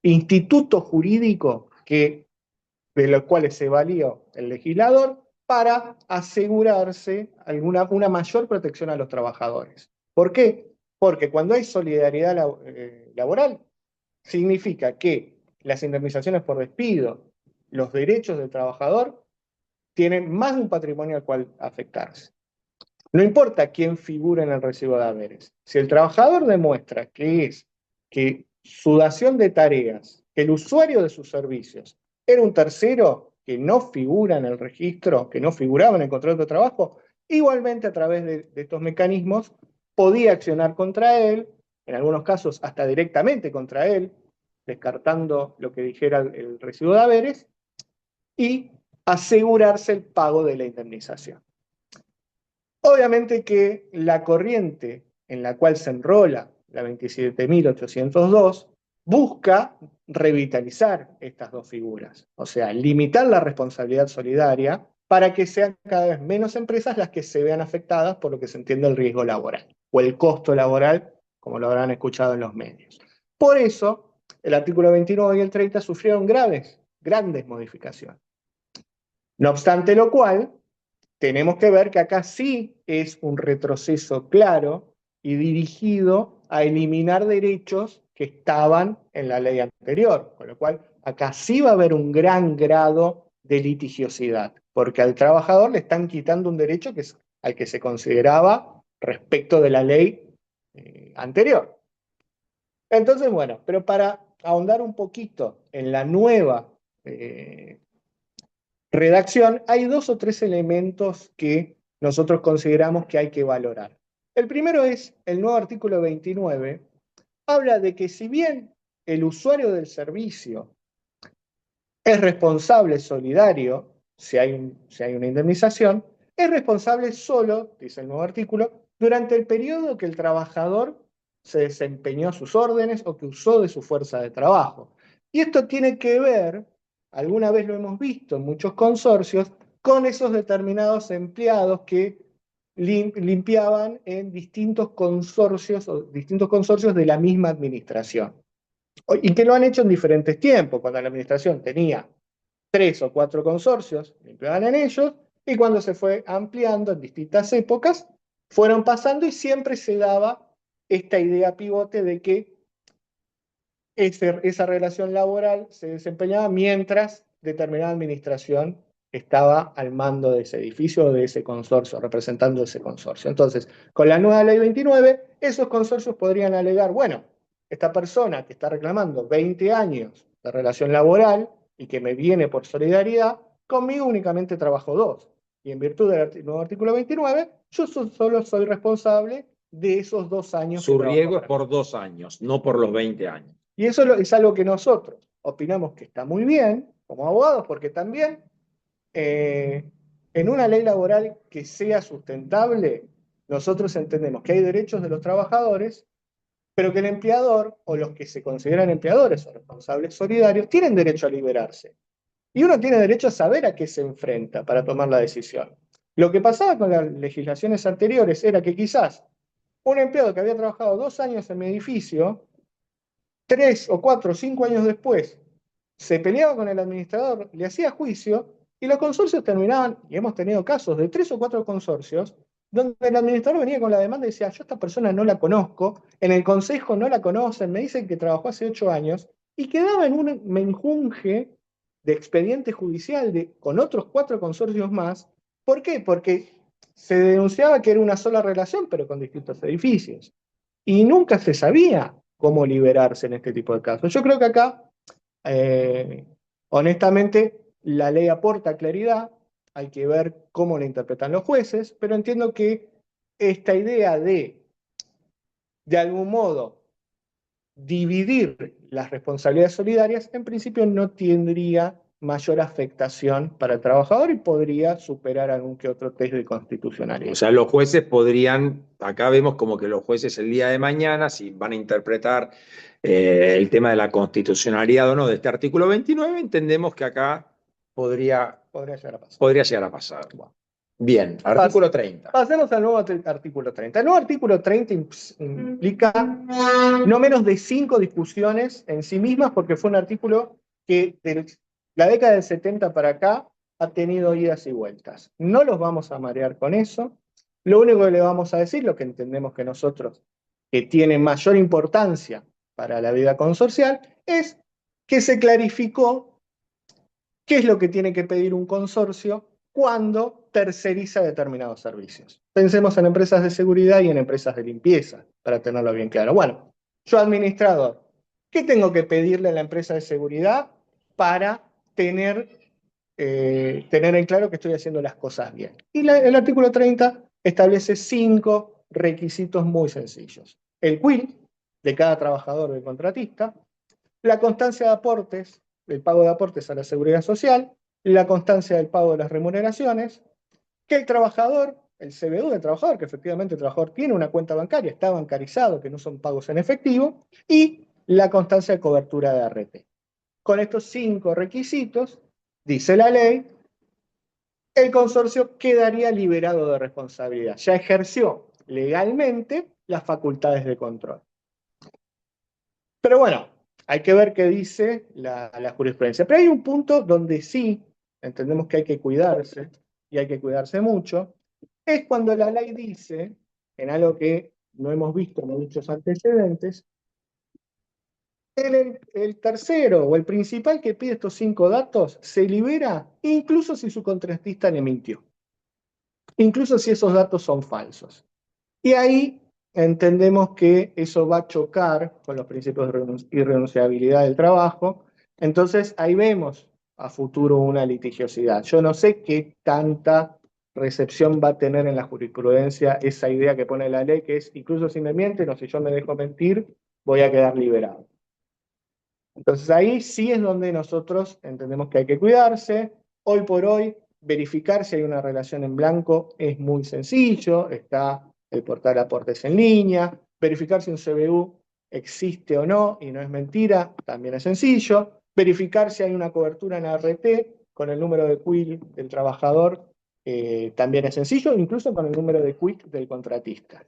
instituto jurídico de los cuales se valió el legislador para asegurarse una mayor protección a los trabajadores. ¿Por qué? Porque cuando hay solidaridad laboral, significa que las indemnizaciones por despido, los derechos del trabajador, tienen más de un patrimonio al cual afectarse. No importa quién figura en el recibo de haberes. Si el trabajador demuestra que su dación de tareas, que el usuario de sus servicios era un tercero que no figura en el registro, que no figuraba en el contrato de trabajo, igualmente a través de estos mecanismos podía accionar contra él, en algunos casos hasta directamente contra él, descartando lo que dijera el recibo de haberes, y asegurarse el pago de la indemnización. Obviamente que la corriente en la cual se enrola la 27.802 busca revitalizar estas dos figuras, o sea, limitar la responsabilidad solidaria para que sean cada vez menos empresas las que se vean afectadas por lo que se entiende el riesgo laboral o el costo laboral, como lo habrán escuchado en los medios. Por eso, el artículo 29 y el 30 sufrieron grandes modificaciones. No obstante lo cual, tenemos que ver que acá sí es un retroceso claro y dirigido a eliminar derechos que estaban en la ley anterior, con lo cual acá sí va a haber un gran grado de litigiosidad, porque al trabajador le están quitando un derecho que es al que se consideraba respecto de la ley anterior. Entonces, bueno, pero para ahondar un poquito en la nueva redacción, hay 2 o 3 elementos que nosotros consideramos que hay que valorar. El primero es el nuevo artículo 29, habla de que si bien el usuario del servicio es responsable solidario, si hay una indemnización, es responsable solo, dice el nuevo artículo, durante el periodo que el trabajador se desempeñó a sus órdenes o que usó de su fuerza de trabajo. Y esto tiene que ver, alguna vez lo hemos visto en muchos consorcios, con esos determinados empleados que limpiaban en distintos consorcios de la misma administración. Y que lo han hecho en diferentes tiempos, cuando la administración tenía 3 o 4 consorcios, limpiaban en ellos, y cuando se fue ampliando en distintas épocas, fueron pasando y siempre se daba esta idea pivote de que esa relación laboral se desempeñaba mientras determinada administración estaba al mando de ese edificio o de ese consorcio, representando ese consorcio. Entonces, con la nueva ley 29, esos consorcios podrían alegar, bueno, esta persona que está reclamando 20 años de relación laboral y que me viene por solidaridad, conmigo únicamente trabajo 2. Y en virtud del nuevo artículo 29, yo solo soy responsable de esos 2 años. Su riesgo es por 2 años, no por los 20 años. Y eso es algo que nosotros opinamos que está muy bien como abogados, porque también en una ley laboral que sea sustentable, nosotros entendemos que hay derechos de los trabajadores, pero que el empleador o los que se consideran empleadores o responsables solidarios tienen derecho a liberarse. Y uno tiene derecho a saber a qué se enfrenta para tomar la decisión. Lo que pasaba con las legislaciones anteriores era que quizás un empleado que había trabajado 2 años en mi edificio, 3 o 4 o 5 años después, se peleaba con el administrador, le hacía juicio, y los consorcios terminaban, y hemos tenido casos de 3 o 4 consorcios, donde el administrador venía con la demanda y decía, yo a esta persona no la conozco, en el consejo no la conocen, me dicen que trabajó hace 8 años, y quedaba en un menjunje de expediente judicial con otros 4 consorcios más. ¿Por qué? Porque se denunciaba que era una sola relación, pero con distintos edificios. Y nunca se sabía cómo liberarse en este tipo de casos. Yo creo que acá, eh, honestamente, la ley aporta claridad, hay que ver cómo la interpretan los jueces, pero entiendo que esta idea de algún modo, dividir las responsabilidades solidarias, en principio no tendría mayor afectación para el trabajador y podría superar algún que otro test de O constitucionalidad. sea, los jueces podrían, acá vemos como que los jueces el día de mañana, si van a interpretar el tema de la constitucionalidad o no de este artículo 29, entendemos que acá podría, Podría llegar a pasar. podría llegar a pasar. Bueno. Bien, artículo 30. Pasemos al nuevo artículo 30. El nuevo artículo 30 implica no menos de 5 discusiones en sí mismas, porque fue un artículo que de la década del 70 para acá ha tenido idas y vueltas. No los vamos a marear con eso. Lo único que le vamos a decir, lo que entendemos que nosotros, que tiene mayor importancia para la vida consorcial, es que se clarificó qué es lo que tiene que pedir un consorcio cuando terceriza determinados servicios. Pensemos en empresas de seguridad y en empresas de limpieza, para tenerlo bien claro. Bueno, yo administrador, ¿qué tengo que pedirle a la empresa de seguridad para tener en claro que estoy haciendo las cosas bien? Y el artículo 30 establece 5 requisitos muy sencillos. El quit de cada trabajador del contratista, la constancia de aportes, el pago de aportes a la seguridad social, la constancia del pago de las remuneraciones, que el trabajador, el CBU del trabajador, que efectivamente el trabajador tiene una cuenta bancaria, está bancarizado, que no son pagos en efectivo, y la constancia de cobertura de ART. Con estos 5 requisitos, dice la ley, el consorcio quedaría liberado de responsabilidad. Ya ejerció legalmente las facultades de control. Pero bueno, hay que ver qué dice la jurisprudencia. Pero hay un punto donde sí entendemos que hay que cuidarse, y hay que cuidarse mucho, es cuando la ley dice, en algo que no hemos visto en muchos antecedentes, el tercero o el principal que pide estos 5 datos se libera incluso si su contratista le mintió, incluso si esos datos son falsos. Y ahí entendemos que eso va a chocar con los principios de irrenunciabilidad del trabajo. Entonces ahí vemos a futuro una litigiosidad. Yo no sé qué tanta recepción va a tener en la jurisprudencia esa idea que pone la ley, que es incluso si me mienten o si yo me dejo mentir, voy a quedar liberado. Entonces ahí sí es donde nosotros entendemos que hay que cuidarse. Hoy por hoy, verificar si hay una relación en blanco es muy sencillo. Está el portal aportes en línea. Verificar si un CBU existe o no y no es mentira, también es sencillo. Verificar si hay una cobertura en ART con el número de quit del trabajador, también es sencillo, incluso con el número de quit del contratista.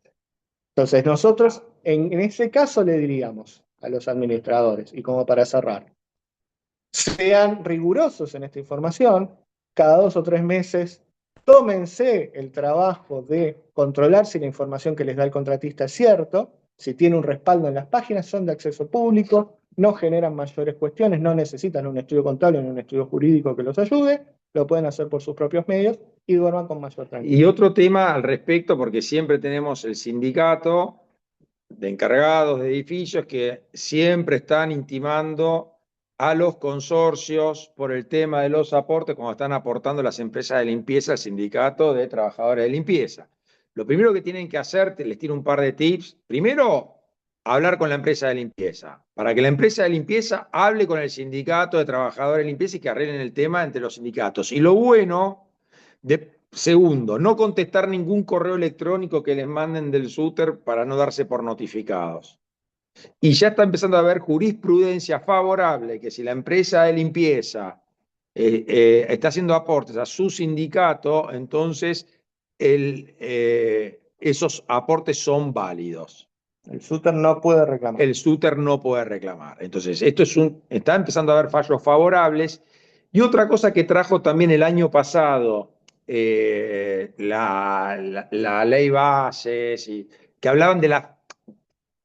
Entonces nosotros en ese caso le diríamos a los administradores, y como para cerrar, sean rigurosos en esta información, cada 2 o 3 meses tómense el trabajo de controlar si la información que les da el contratista es cierto, si tiene un respaldo en las páginas, son de acceso público, no generan mayores cuestiones, no necesitan un estudio contable ni un estudio jurídico que los ayude, lo pueden hacer por sus propios medios y duerman con mayor tranquilidad. Y otro tema al respecto, porque siempre tenemos el sindicato de encargados de edificios que siempre están intimando a los consorcios por el tema de los aportes, como están aportando las empresas de limpieza al sindicato de trabajadores de limpieza. Lo primero que tienen que hacer, les tiro un par de tips. Primero, hablar con la empresa de limpieza, para que la empresa de limpieza hable con el sindicato de trabajadores de limpieza y que arreglen el tema entre los sindicatos. Y lo bueno, segundo, no contestar ningún correo electrónico que les manden del SUTER para no darse por notificados. Y ya está empezando a haber jurisprudencia favorable que si la empresa de limpieza está haciendo aportes a su sindicato, entonces esos aportes son válidos. El SUTER no puede reclamar. El SUTER no puede reclamar. Entonces, está empezando a haber fallos favorables. Y otra cosa que trajo también el año pasado la ley Bases, y que hablaban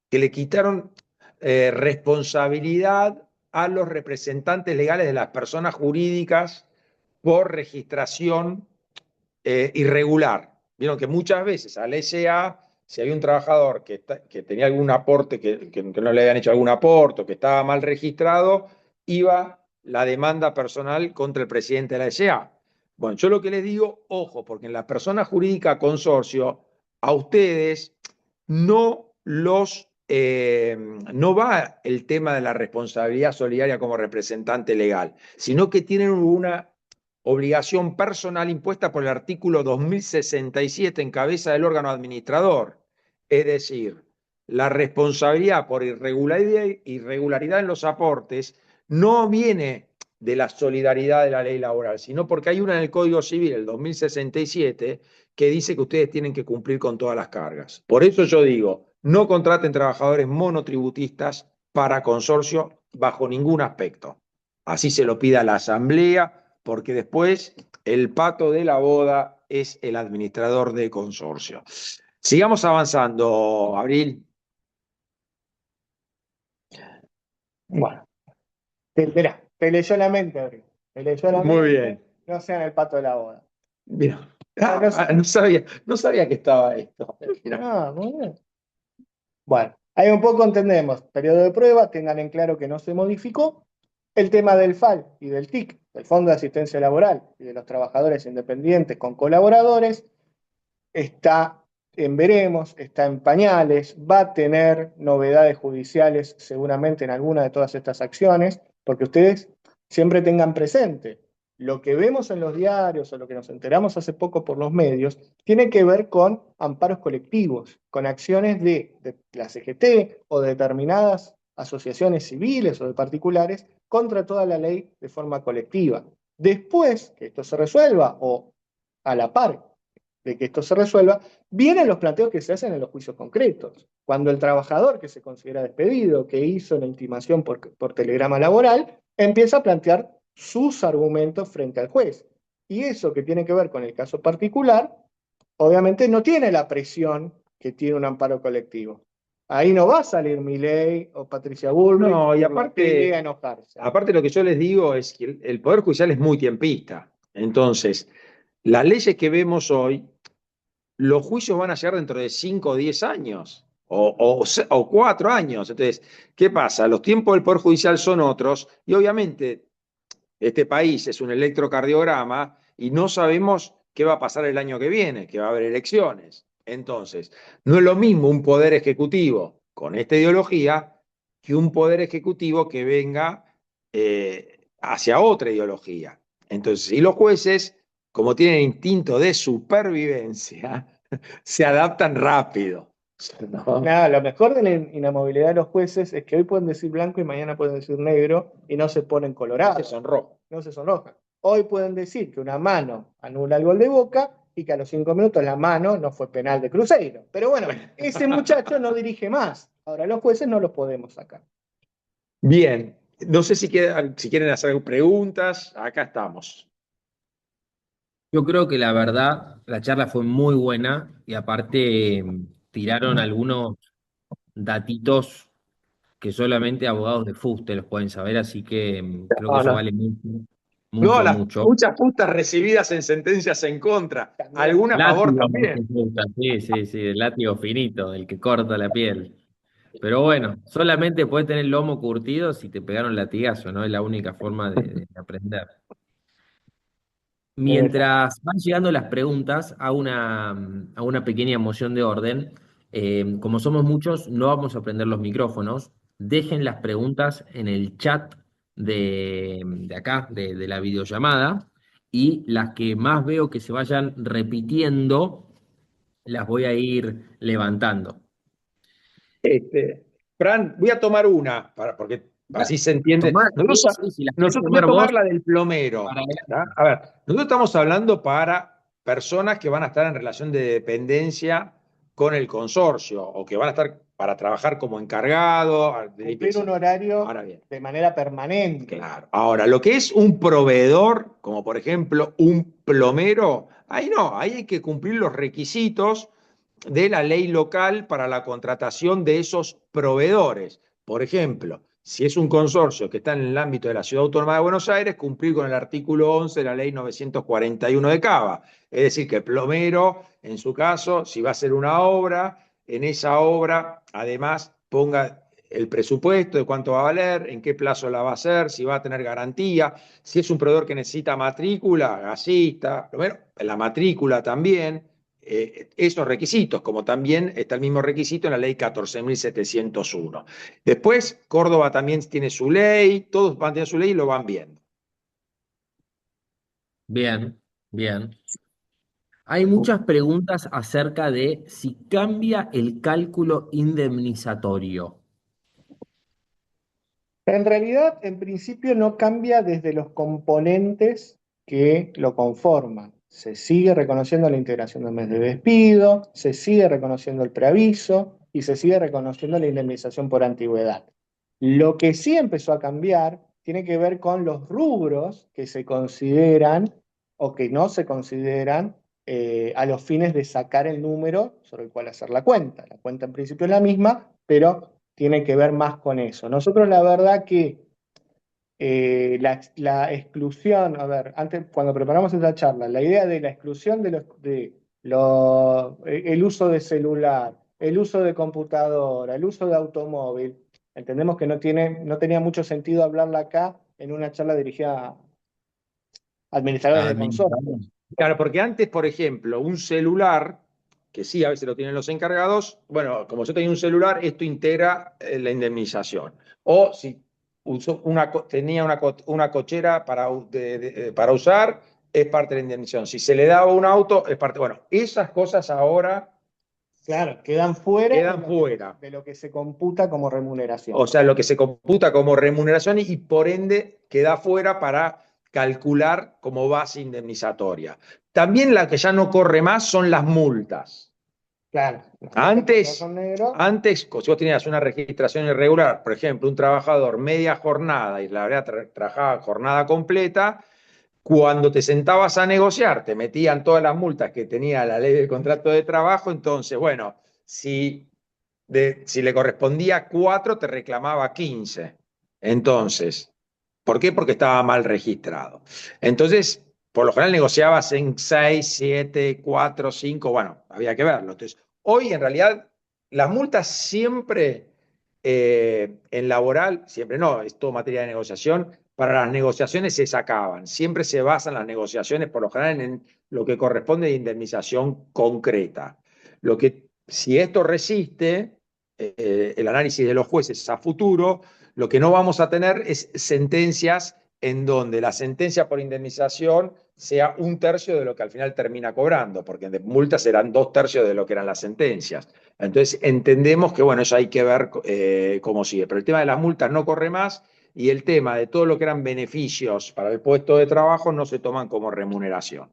que le quitaron responsabilidad a los representantes legales de las personas jurídicas por registración irregular. Vieron que muchas veces al SA, si había un trabajador que tenía algún aporte, que no le habían hecho algún aporte, o que estaba mal registrado, iba la demanda personal contra el presidente de la SA. Bueno, yo lo que les digo, ojo, porque en la persona jurídica consorcio, a ustedes no va el tema de la responsabilidad solidaria como representante legal, sino que tienen una obligación personal impuesta por el artículo 2067 en cabeza del órgano administrador. Es decir, la responsabilidad por irregularidad en los aportes no viene de la solidaridad de la ley laboral, sino porque hay una en el Código Civil, el 2067, que dice que ustedes tienen que cumplir con todas las cargas. Por eso yo digo, no contraten trabajadores monotributistas para consorcio bajo ningún aspecto. Así se lo pida la Asamblea, porque después el pato de la boda es el administrador de consorcio. Sigamos avanzando, Abril. Bueno, mirá, te leyó la mente, Abril. Te leyó la Muy mente. bien. No sean el pato de la boda. Mira. No sabía que estaba esto. Mira. Muy bien. Bueno, ahí un poco entendemos. Periodo de prueba, tengan en claro que no se modificó. El tema del FAL y del TIC, del Fondo de Asistencia Laboral y de los trabajadores independientes con colaboradores, está en veremos, está en pañales, va a tener novedades judiciales seguramente en alguna de todas estas acciones, porque ustedes siempre tengan presente, lo que vemos en los diarios o lo que nos enteramos hace poco por los medios, tiene que ver con amparos colectivos, con acciones de la CGT o de determinadas asociaciones civiles o de particulares contra toda la ley de forma colectiva. Después que esto se resuelva o a la par de que esto se resuelva, vienen los planteos que se hacen en los juicios concretos. Cuando el trabajador que se considera despedido, que hizo la intimación por telegrama laboral, empieza a plantear sus argumentos frente al juez. Y eso que tiene que ver con el caso particular, obviamente no tiene la presión que tiene un amparo colectivo. Ahí no va a salir Milei o Patricia Bullrich No, y por la tele a enojarse. aparte lo que yo les digo es que el Poder Judicial es muy tiempista. Entonces, las leyes que vemos hoy, los juicios van a llegar dentro de 5 o 10 años, o 4 años. Entonces, ¿qué pasa? Los tiempos del Poder Judicial son otros, y obviamente este país es un electrocardiograma y no sabemos qué va a pasar el año que viene, que va a haber elecciones. Entonces, no es lo mismo un poder ejecutivo con esta ideología que un poder ejecutivo que venga hacia otra ideología. Entonces, y los jueces, como tienen instinto de supervivencia, se adaptan rápido. ¿No? Nada, lo mejor de la inamovilidad de los jueces es que hoy pueden decir blanco y mañana pueden decir negro y no se ponen colorados. No se sonrojan. No se sonrojan. Hoy pueden decir que una mano anula el gol de Boca y que a los 5 minutos la mano no fue penal de Cruzeiro. Pero bueno, ese muchacho no dirige más. Ahora los jueces no los podemos sacar. Bien, no sé si quieren hacer preguntas, acá estamos. Yo creo que la verdad, la charla fue muy buena y aparte tiraron algunos datitos que solamente abogados de fuste los pueden saber, así que creo que No, eso no. vale mucho, No, mucho, mucho. muchas puntas recibidas en sentencias en contra, alguna a favor Látigo, también. sí, sí, sí, el látigo finito, el que corta la piel. Pero bueno, solamente puedes tener el lomo curtido si te pegaron latigazo, ¿no? Es la única forma de aprender. Mientras van llegando las preguntas, a una pequeña moción de orden. Como somos muchos, no vamos a prender los micrófonos. Dejen las preguntas en el chat de acá, de la videollamada, y las que más veo que se vayan repitiendo, las voy a ir levantando. Fran, voy a tomar una, porque así se entiende. Tomá, Nosotros, sí, si las querés nosotros voy a tomar vos, tomar la del plomero. para ¿Tá? A ver, nosotros estamos hablando para personas que van a estar en relación de dependencia con el consorcio o que van a estar para trabajar como encargado de Cumplir limpieza. un horario Ahora bien, de manera permanente. claro. Ahora, lo que es un proveedor, como por ejemplo un plomero, Ahí no, ahí hay que cumplir los requisitos de la ley local para la contratación de esos proveedores. Por ejemplo, si es un consorcio que está en el ámbito de la Ciudad Autónoma de Buenos Aires, cumplir con el artículo 11 de la ley 941 de Cava. Es decir, que el plomero, en su caso, si va a hacer una obra, en esa obra, además, ponga el presupuesto de cuánto va a valer, en qué plazo la va a hacer, si va a tener garantía, si es un proveedor que necesita matrícula, gasista, plomero, la matrícula también, esos requisitos, como también está el mismo requisito en la ley 14.701. Después, Córdoba también tiene su ley, todos van a tener su ley y lo van viendo. Bien, bien. Hay muchas preguntas acerca de si cambia el cálculo indemnizatorio. En realidad, en principio no cambia desde los componentes que lo conforman. Se sigue reconociendo la integración del mes de despido, se sigue reconociendo el preaviso y se sigue reconociendo la indemnización por antigüedad. Lo que sí empezó a cambiar tiene que ver con los rubros que se consideran o que no se consideran a los fines de sacar el número sobre el cual hacer la cuenta. La cuenta en principio es la misma, pero tiene que ver más con eso. Nosotros la verdad que la exclusión, a ver, antes cuando preparamos esta charla, la idea de la exclusión el uso de celular, el uso de computadora, el uso de automóvil, entendemos que no tenía mucho sentido hablarla acá en una charla dirigida a administradores de Administrador. consorcios. Claro, porque antes, por ejemplo, un celular, que sí, a veces lo tienen los encargados, bueno, como yo tenía un celular, esto integra la indemnización. O si tenía una cochera para usar, es parte de la indemnización. Si se le daba un auto, es parte. Bueno, esas cosas ahora Claro, quedan fuera quedan fuera. de lo que se computa como remuneración. O sea, lo que se computa como remuneración y por ende queda fuera para calcular como base indemnizatoria. También la que ya no corre más son las multas. Claro, las multas Antes, son negro. antes, si vos tenías una registración irregular, por ejemplo, un trabajador media jornada y la verdad trabajaba jornada completa, cuando te sentabas a negociar, te metían todas las multas que tenía la ley del contrato de trabajo, entonces, bueno, si le correspondía 4, te reclamaba 15. Entonces, ¿por qué? Porque estaba mal registrado. Entonces, por lo general negociabas en 6, 7, 4, 5, bueno, había que verlo. Entonces, hoy en realidad las multas siempre en laboral, siempre no, es todo materia de negociación, para las negociaciones se sacaban. Siempre se basan las negociaciones, por lo general, en lo que corresponde de indemnización concreta. Lo que, si esto resiste, el análisis de los jueces a futuro, lo que no vamos a tener es sentencias en donde la sentencia por indemnización sea 1/3 de lo que al final termina cobrando, porque de multas serán 2/3 de lo que eran las sentencias. Entonces entendemos que, bueno, eso hay que ver cómo sigue. Pero el tema de las multas no corre más y el tema de todo lo que eran beneficios para el puesto de trabajo no se toman como remuneración.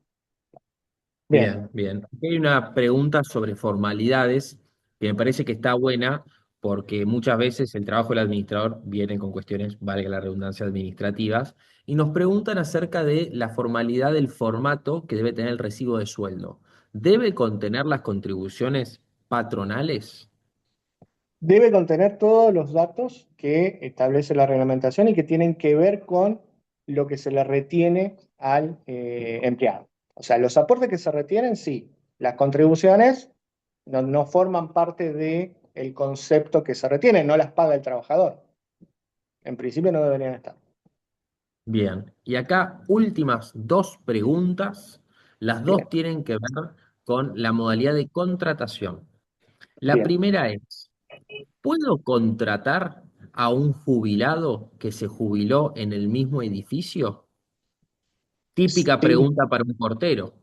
Bien. Bien, bien. Aquí hay una pregunta sobre formalidades que me parece que está buena porque muchas veces el trabajo del administrador viene con cuestiones, valga la redundancia, administrativas, y nos preguntan acerca de la formalidad del formato que debe tener el recibo de sueldo. ¿Debe contener las contribuciones patronales? Debe contener todos los datos que establece la reglamentación y que tienen que ver con lo que se le retiene al empleado. O sea, los aportes que se retienen, sí. Las contribuciones no forman parte del concepto que se retiene, no las paga el trabajador. En principio no deberían estar. Bien, y acá últimas dos preguntas. Las Bien, dos tienen que ver con la modalidad de contratación. La bien. primera es, ¿puedo contratar a un jubilado que se jubiló en el mismo edificio? Típica Sí, pregunta para un portero.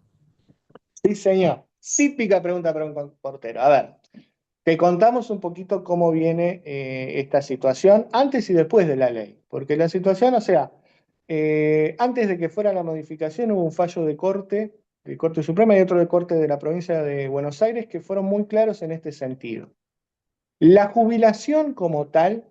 sí, señor. Típica pregunta para un portero. A ver, te contamos un poquito cómo viene esta situación antes y después de la ley. Porque la situación, o sea, antes de que fuera la modificación hubo un fallo de Corte Suprema y otro de Corte de la provincia de Buenos Aires que fueron muy claros en este sentido. La jubilación como tal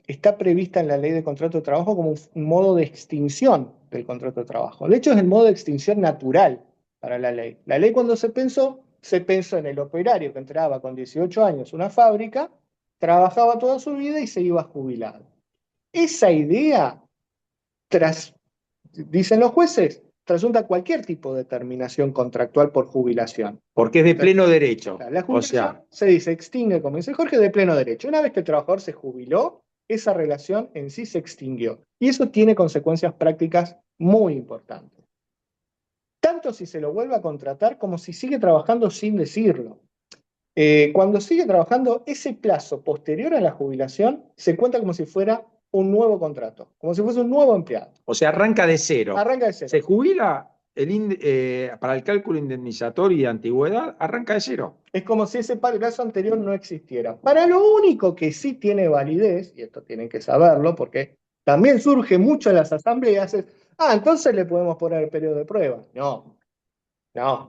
está prevista en la ley de contrato de trabajo como un modo de extinción del contrato de trabajo. De hecho, es el modo de extinción natural. para la ley. La ley cuando se pensó en el operario que entraba con 18 años a una fábrica, trabajaba toda su vida y se iba jubilado. Esa idea, dicen los jueces, trasunta cualquier tipo de terminación contractual por jubilación. Porque es de pleno derecho. La O jubilación sea, se dice, extingue, como dice Jorge, de pleno derecho. Una vez que el trabajador se jubiló, esa relación en sí se extinguió. Y eso tiene consecuencias prácticas muy importantes. Tanto si se lo vuelve a contratar como si sigue trabajando sin decirlo. Cuando sigue trabajando, ese plazo posterior a la jubilación se cuenta como si fuera un nuevo contrato, como si fuese un nuevo empleado. o sea, arranca de cero. Arranca de cero. Se jubila para el cálculo indemnizatorio y de antigüedad, arranca de cero. Es como si ese plazo anterior no existiera. Para lo único que sí tiene validez, y esto tienen que saberlo, porque también surge mucho en las asambleas, es, entonces le podemos poner el periodo de prueba. No,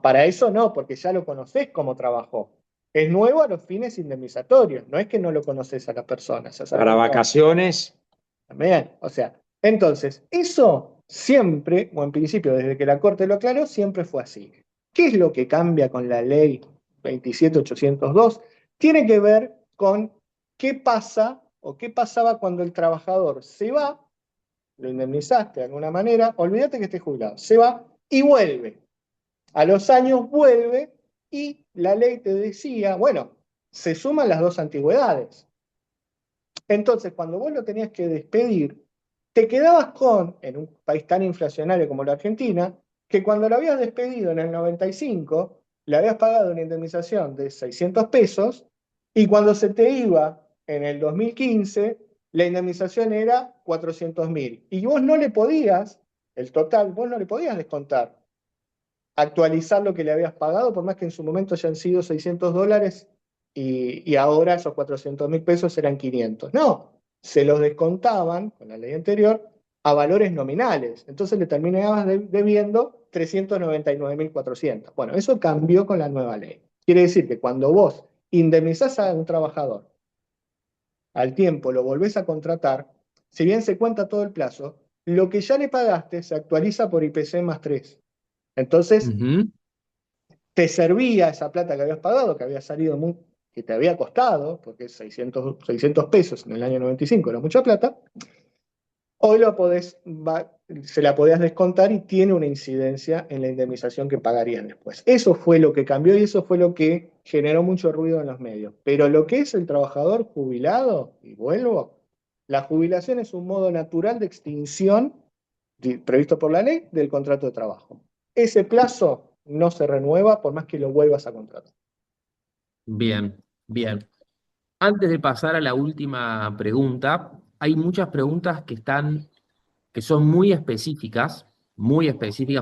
para eso no, porque ya lo conocés cómo trabajó. Es nuevo a los fines indemnizatorios, no es que no lo conoces a la persona. Para vacaciones. También, o sea, entonces, eso siempre, o en principio desde que la Corte lo aclaró, siempre fue así. ¿Qué es lo que cambia con la ley 27802? Tiene que ver con qué pasa o qué pasaba cuando el trabajador se va, lo indemnizaste de alguna manera, olvídate que esté jubilado, se va y vuelve. A los años vuelve y la ley te decía, bueno, se suman las dos antigüedades. Entonces, cuando vos lo tenías que despedir, te quedabas con, en un país tan inflacionario como la Argentina, que cuando lo habías despedido en el 95, le habías pagado una indemnización de 600 pesos, y cuando se te iba en el 2015, la indemnización era 400.000. Y vos no le podías, el total, vos no le podías descontar, actualizar lo que le habías pagado, por más que en su momento hayan sido $600 y ahora esos 400.000 pesos eran 500. No, se los descontaban con la ley anterior a valores nominales. Entonces le terminabas debiendo 399.400. Bueno, eso cambió con la nueva ley. Quiere decir que cuando vos indemnizás a un trabajador, al tiempo lo volvés a contratar, si bien se cuenta todo el plazo, lo que ya le pagaste se actualiza por IPC más 3. Entonces, te servía esa plata que habías pagado, que había salido que te había costado, porque 600 pesos en el año 95 era mucha plata, hoy se la podías descontar y tiene una incidencia en la indemnización que pagarían después. Eso fue lo que cambió y eso fue lo que generó mucho ruido en los medios. Pero lo que es el trabajador jubilado, y vuelvo, la jubilación es un modo natural de extinción previsto por la ley del contrato de trabajo. Ese plazo no se renueva por más que lo vuelvas a contratar. Bien, bien. Antes de pasar a la última pregunta, hay muchas preguntas que son muy específicas.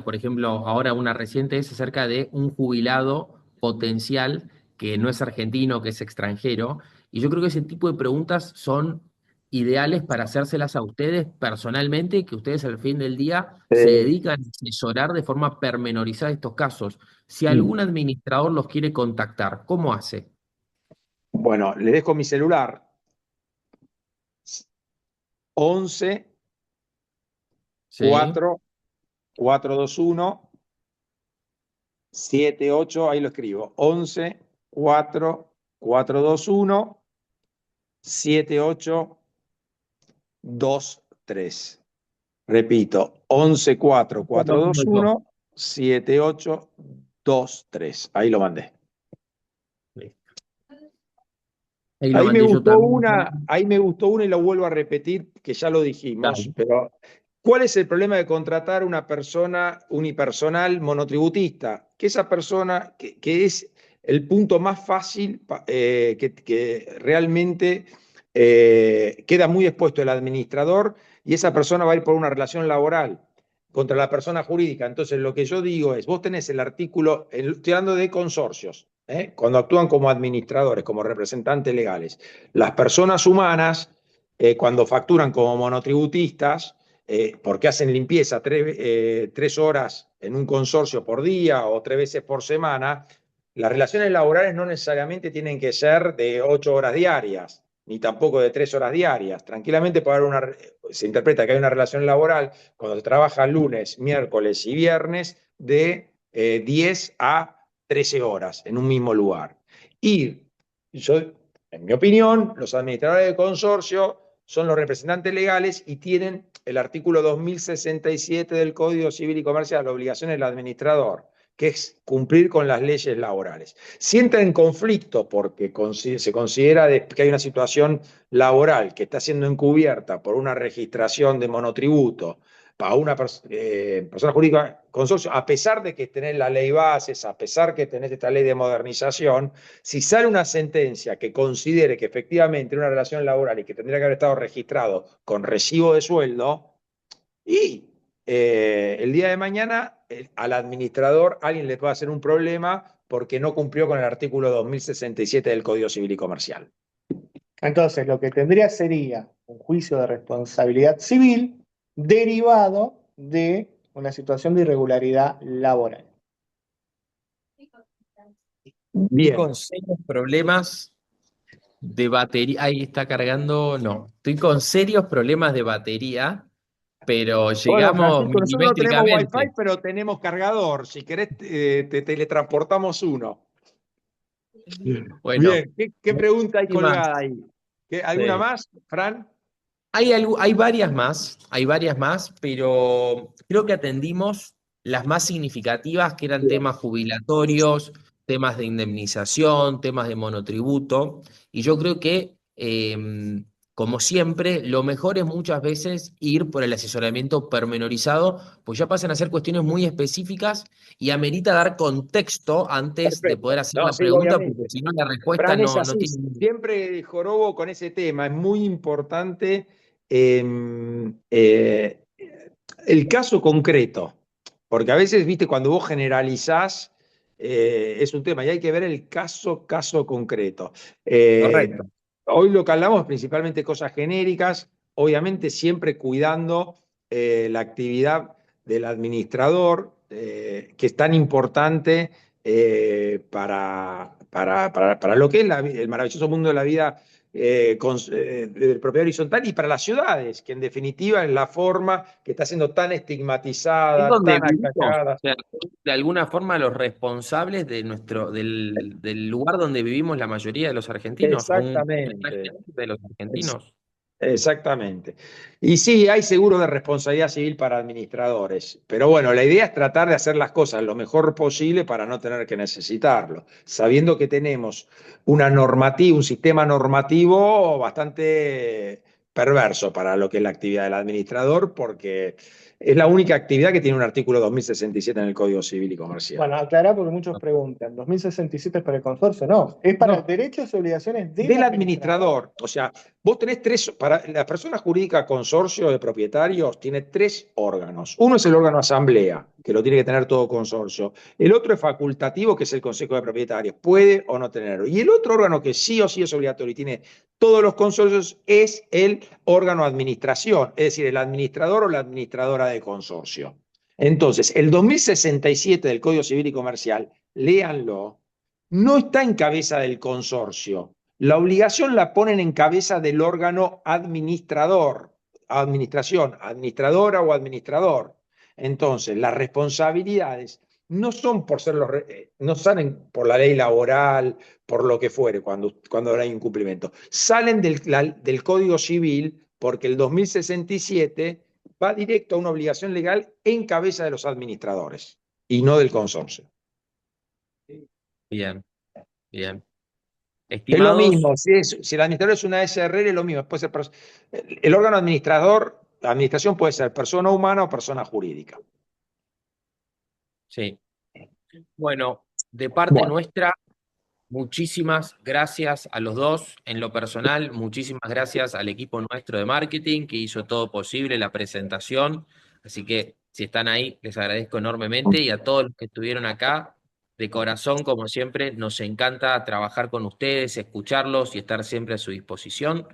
Por ejemplo, ahora una reciente es acerca de un jubilado potencial que no es argentino, que es extranjero. Y yo creo que ese tipo de preguntas son ideales para hacérselas a ustedes personalmente, que ustedes al fin del día se dedican a asesorar de forma pormenorizada estos casos. Si algún administrador los quiere contactar, ¿cómo hace? Bueno, le dejo mi celular. 11 Sí. 4 421 78, ahí lo escribo. 11 4 421 7823. Repito, 11 4 421 7823. Ahí lo mandé. Ahí lo mandé yo también. Ahí me gustó una y lo vuelvo a repetir, que ya lo dijimos, Dale. pero ¿cuál es el problema de contratar una persona unipersonal monotributista? Que esa persona, que es el punto más fácil, que realmente queda muy expuesto el administrador y esa persona va a ir por una relación laboral contra la persona jurídica. Entonces, lo que yo digo es, vos tenés el artículo, estoy hablando de consorcios, cuando actúan como administradores, como representantes legales. Las personas humanas, cuando facturan como monotributistas, porque hacen limpieza 3 horas en un consorcio por día o 3 veces por semana, las relaciones laborales no necesariamente tienen que ser de 8 horas diarias, ni tampoco de 3 horas diarias. Tranquilamente se interpreta que hay una relación laboral cuando se trabaja lunes, miércoles y viernes de 10 a 13 horas en un mismo lugar. Y yo, en mi opinión, los administradores de consorcio son los representantes legales y tienen el artículo 2067 del Código Civil y Comercial, la obligación del administrador, que es cumplir con las leyes laborales. Si entra en conflicto porque se considera que hay una situación laboral que está siendo encubierta por una registración de monotributo para una persona jurídica consorcio, a pesar de que tenés la ley bases, a pesar que tenés esta ley de modernización, si sale una sentencia que considere que efectivamente era una relación laboral y que tendría que haber estado registrado con recibo de sueldo, y el día de mañana al administrador alguien le puede hacer un problema porque no cumplió con el artículo 2067 del Código Civil y Comercial. Entonces, lo que tendría sería un juicio de responsabilidad civil derivado de una situación de irregularidad laboral. Y con serios problemas de batería. Ahí está cargando, no. Estoy con serios problemas de batería, pero Bueno, llegamos Francisco, nosotros no tenemos milimétricamente. Wi-Fi, pero tenemos cargador. Si querés, te teletransportamos uno. Bueno, Bien, ¿qué pregunta hay muchísimas. colgada ahí? ¿Alguna Sí. más, Fran? Hay varias más, pero creo que atendimos las más significativas, que eran Bien. temas jubilatorios, temas de indemnización, temas de monotributo, y yo creo que, como siempre, lo mejor es muchas veces ir por el asesoramiento pormenorizado, pues ya pasan a ser cuestiones muy específicas y amerita dar contexto antes de poder Perfecto. hacer No, la sí, pregunta, porque obviamente. si no la respuesta Fran es no así, tiene... siempre jorobo con ese tema. Es muy importante el caso concreto, porque a veces, viste, cuando vos generalizás, es un tema y hay que ver el caso concreto. Eh, Correcto. Hoy lo que hablamos principalmente cosas genéricas, obviamente siempre cuidando la actividad del administrador, que es tan importante para lo que es el maravilloso mundo de la vida del propiedad horizontal y para las ciudades, que en definitiva es la forma que está siendo tan Es estigmatizada, donde tan vivimos, o atacada. sea, de alguna forma los responsables del lugar donde vivimos la mayoría de los argentinos, o un Exactamente. porcentaje de los argentinos. Exactamente. Y sí, hay seguro de responsabilidad civil para administradores, pero bueno, la idea es tratar de hacer las cosas lo mejor posible para no tener que necesitarlo, sabiendo que tenemos una normativa, un sistema normativo bastante perverso para lo que es la actividad del administrador, porque es la única actividad que tiene un artículo 2067 en el Código Civil y Comercial. Bueno, aclarar porque muchos preguntan, ¿2067 es para el consorcio? No, es para No, derechos y obligaciones del del administrador. administrador. O sea, vos tenés tres, para la persona jurídica consorcio de propietarios, tiene tres órganos. Uno es el órgano asamblea, que lo tiene que tener todo consorcio. El otro es facultativo, que es el consejo de propietarios, puede o no tenerlo. Y el otro órgano que sí o sí es obligatorio y tiene todos los consorcios es el órgano administración, es decir, el administrador o la administradora de consorcio. Entonces, el 2067 del Código Civil y Comercial, léanlo, no está en cabeza del consorcio. La obligación la ponen en cabeza del órgano administrador, administración, administradora o administrador. Entonces, las responsabilidades no son por ser no salen por la ley laboral, por lo que fuere, cuando hay incumplimiento. Salen del Código Civil porque el 2067 va directo a una obligación legal en cabeza de los administradores y no del consorcio. Bien, bien. Es lo Estimados, mismo, si el administrador es una SRL, es lo mismo. Puede ser el órgano administrador, la administración puede ser persona humana o persona jurídica. sí. Bueno, de parte Bueno, nuestra, muchísimas gracias a los dos. En lo personal, muchísimas gracias al equipo nuestro de marketing que hizo todo posible, la presentación. Así que si están ahí, les agradezco enormemente y a todos los que estuvieron acá, de corazón, como siempre, nos encanta trabajar con ustedes, escucharlos y estar siempre a su disposición.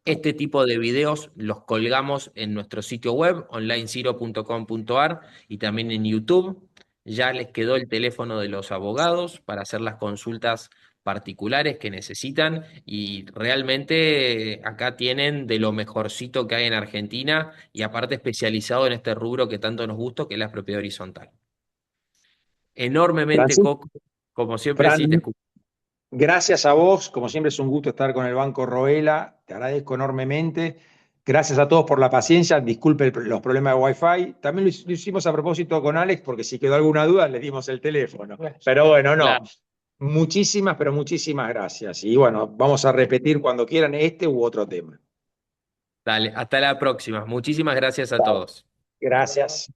Este tipo de videos los colgamos en nuestro sitio web, onlinezero.com.ar y también en YouTube. Ya les quedó el teléfono de los abogados para hacer las consultas particulares que necesitan y realmente acá tienen de lo mejorcito que hay en Argentina y aparte especializado en este rubro que tanto nos gusta, que es la propiedad horizontal. enormemente, Francisco, Coco. Como siempre, Fran, sí, te escucho. gracias a vos, como siempre es un gusto estar con el Banco Roela, te agradezco enormemente. Gracias a todos por la paciencia, disculpe los problemas de Wi-Fi. También lo hicimos a propósito con Alex, porque si quedó alguna duda le dimos el teléfono. Pero bueno, no. Claro. Muchísimas, pero muchísimas gracias. Y bueno, vamos a repetir cuando quieran este u otro tema. Dale, hasta la próxima. Muchísimas gracias a todos. Gracias.